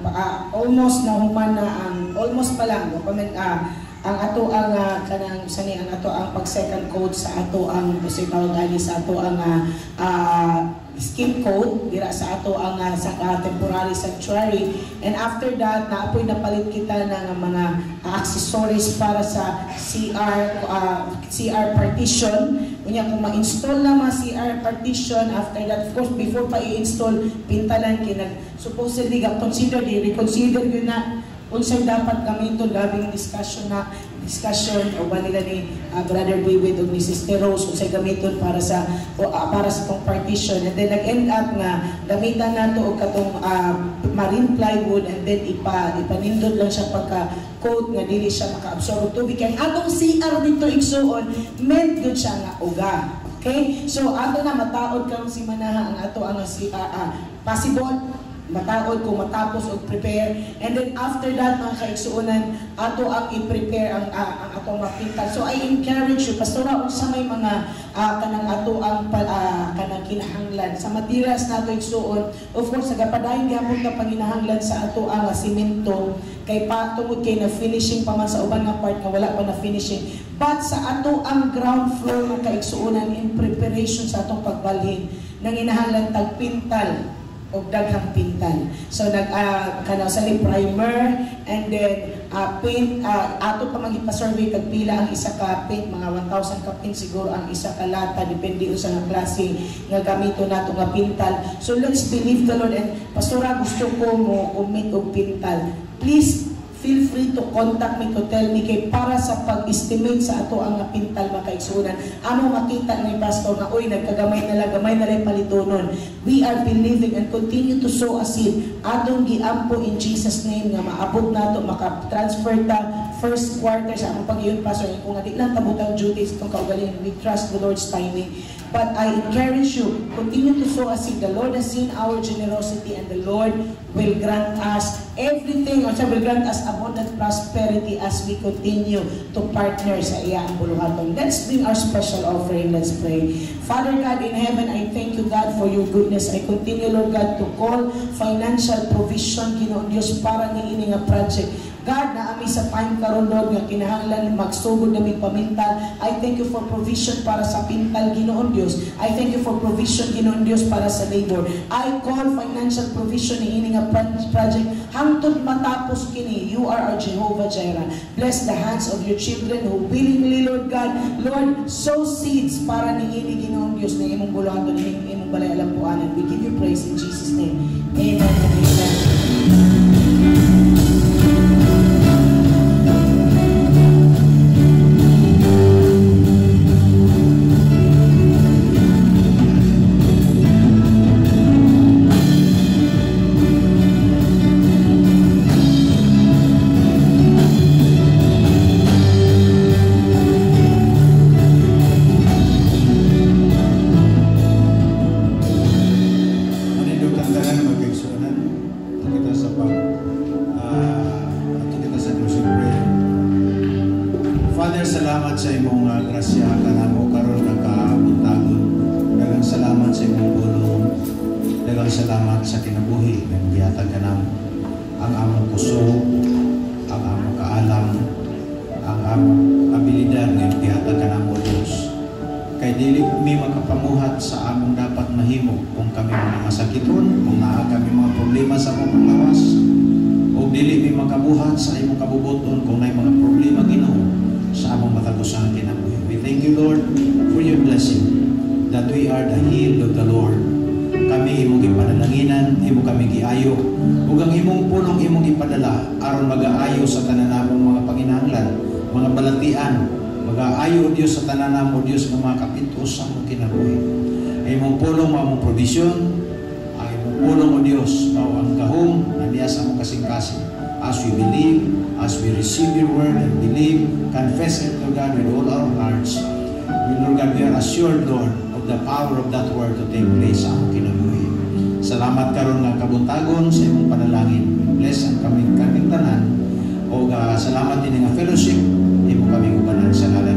almost na human na ang almost pa lang ang ato ang kanang sani ang ato ang pag second code sa ato ang kasi tawag ani sa ato ang skin code dira sa ato ang sa temporary sanctuary, and after that naapoy napalit kita ng mga accessories para sa CR partition. Unya kung ma-install na mga CR partition, after that of course before pa i-install pintalan kinag supposedly reconsider yun na unsay dapat gamiton labing discussion o ba nila ni Brother David o ni Sister Rose unsay gamiton para sa tong partition, and then nag-end up nga gamitan nato og katong marine plywood, and then ipanindot lang siya pagka coat nga dili siya maka-absorb og tubig kay atong CR dito igsuon meant gud siya nga uga. Okay, so ato na mataod karong simanaha ang ato ang possible mataod kung matapos og prepare, and then after that mga kaigsuonan ato ang i-prepare ang atong mapintal. So I encourage you pastora unsa may mga kanang ato ang kanang kinahanglan sa materials nato igsuon, of course nagapadayon gyapon ka panginahanglan sa ato ang simento kay patungod kay na finishing pa man sa uban nga part nga wala pa na finishing, but sa ato ang ground floor mga kaigsuonan in preparation sa atong pagbalhin nanginahanglan tagpintal o daghang pintal. So kanang sa primer, and then paint ato pa magipa-survey kag pila ang isa ka paint, mga 1,000 ka paint siguro ang isa ka lata depende sa nga klase nga gamito nato nga pintal. So let's believe the Lord, and pastora gusto ko mo umit og pintal. Please feel free to contact me to tell me kay para sa pag-estimate sa ato ang pintal makaigsunan. Amo makita ni pastor nga oy nagkagamay na lang palitonon. We are believing and continue to sow a seed. Atong giampo in Jesus name nga maabot nato maka-transfer ta first quarter sa among pag-iyon pastor kung nga di lang tabutang duties itong kaugalingon. We trust the Lord's timing. But I encourage you, continue to sow a seed. The Lord has seen our generosity, and the Lord will grant us everything, or will grant us abundant prosperity as we continue to partner sa iyang buluhaton. Let's bring our special offering. Let's pray. Father God in heaven, I thank you God for your goodness. I continue, Lord God, to call financial provision, Ginoong Diyos, para ni ini nga project. God, na ami sa time karon Lord nga kinahanglan magsugod naming pamintal. I thank you for provision para sa pintal, Ginoon Dios. I thank you for provision, Ginoon Dios, para sa labor. I call financial provision ni ini nga project hangtod matapos kini. You are our Jehovah Jireh. Bless the hands of your children who willingly, Lord God, Lord, sow seeds para ni ini, Ginoon Dios, na imong buluhaton, imong balay alampuanan. We give you praise in Jesus name. Amen and amen. Mag-aayo Dios sa tanan namo Dios nga mga kapintos sa among kinabuhi. Ay mong pulong mo among provision, ay mong pulong o Dios mao ang gahom na niya sa among kasing-kasing. As we believe, as we receive your word and believe, confess it to God with all our hearts. Lord God, we are assured, Lord, of the power of that word to take place sa among kinabuhi. Salamat karon nga kabuntagon sa imong panalangin. Bless ang kaming tanan. O salamat din nga fellowship. Imo kami ubanan sa ngalan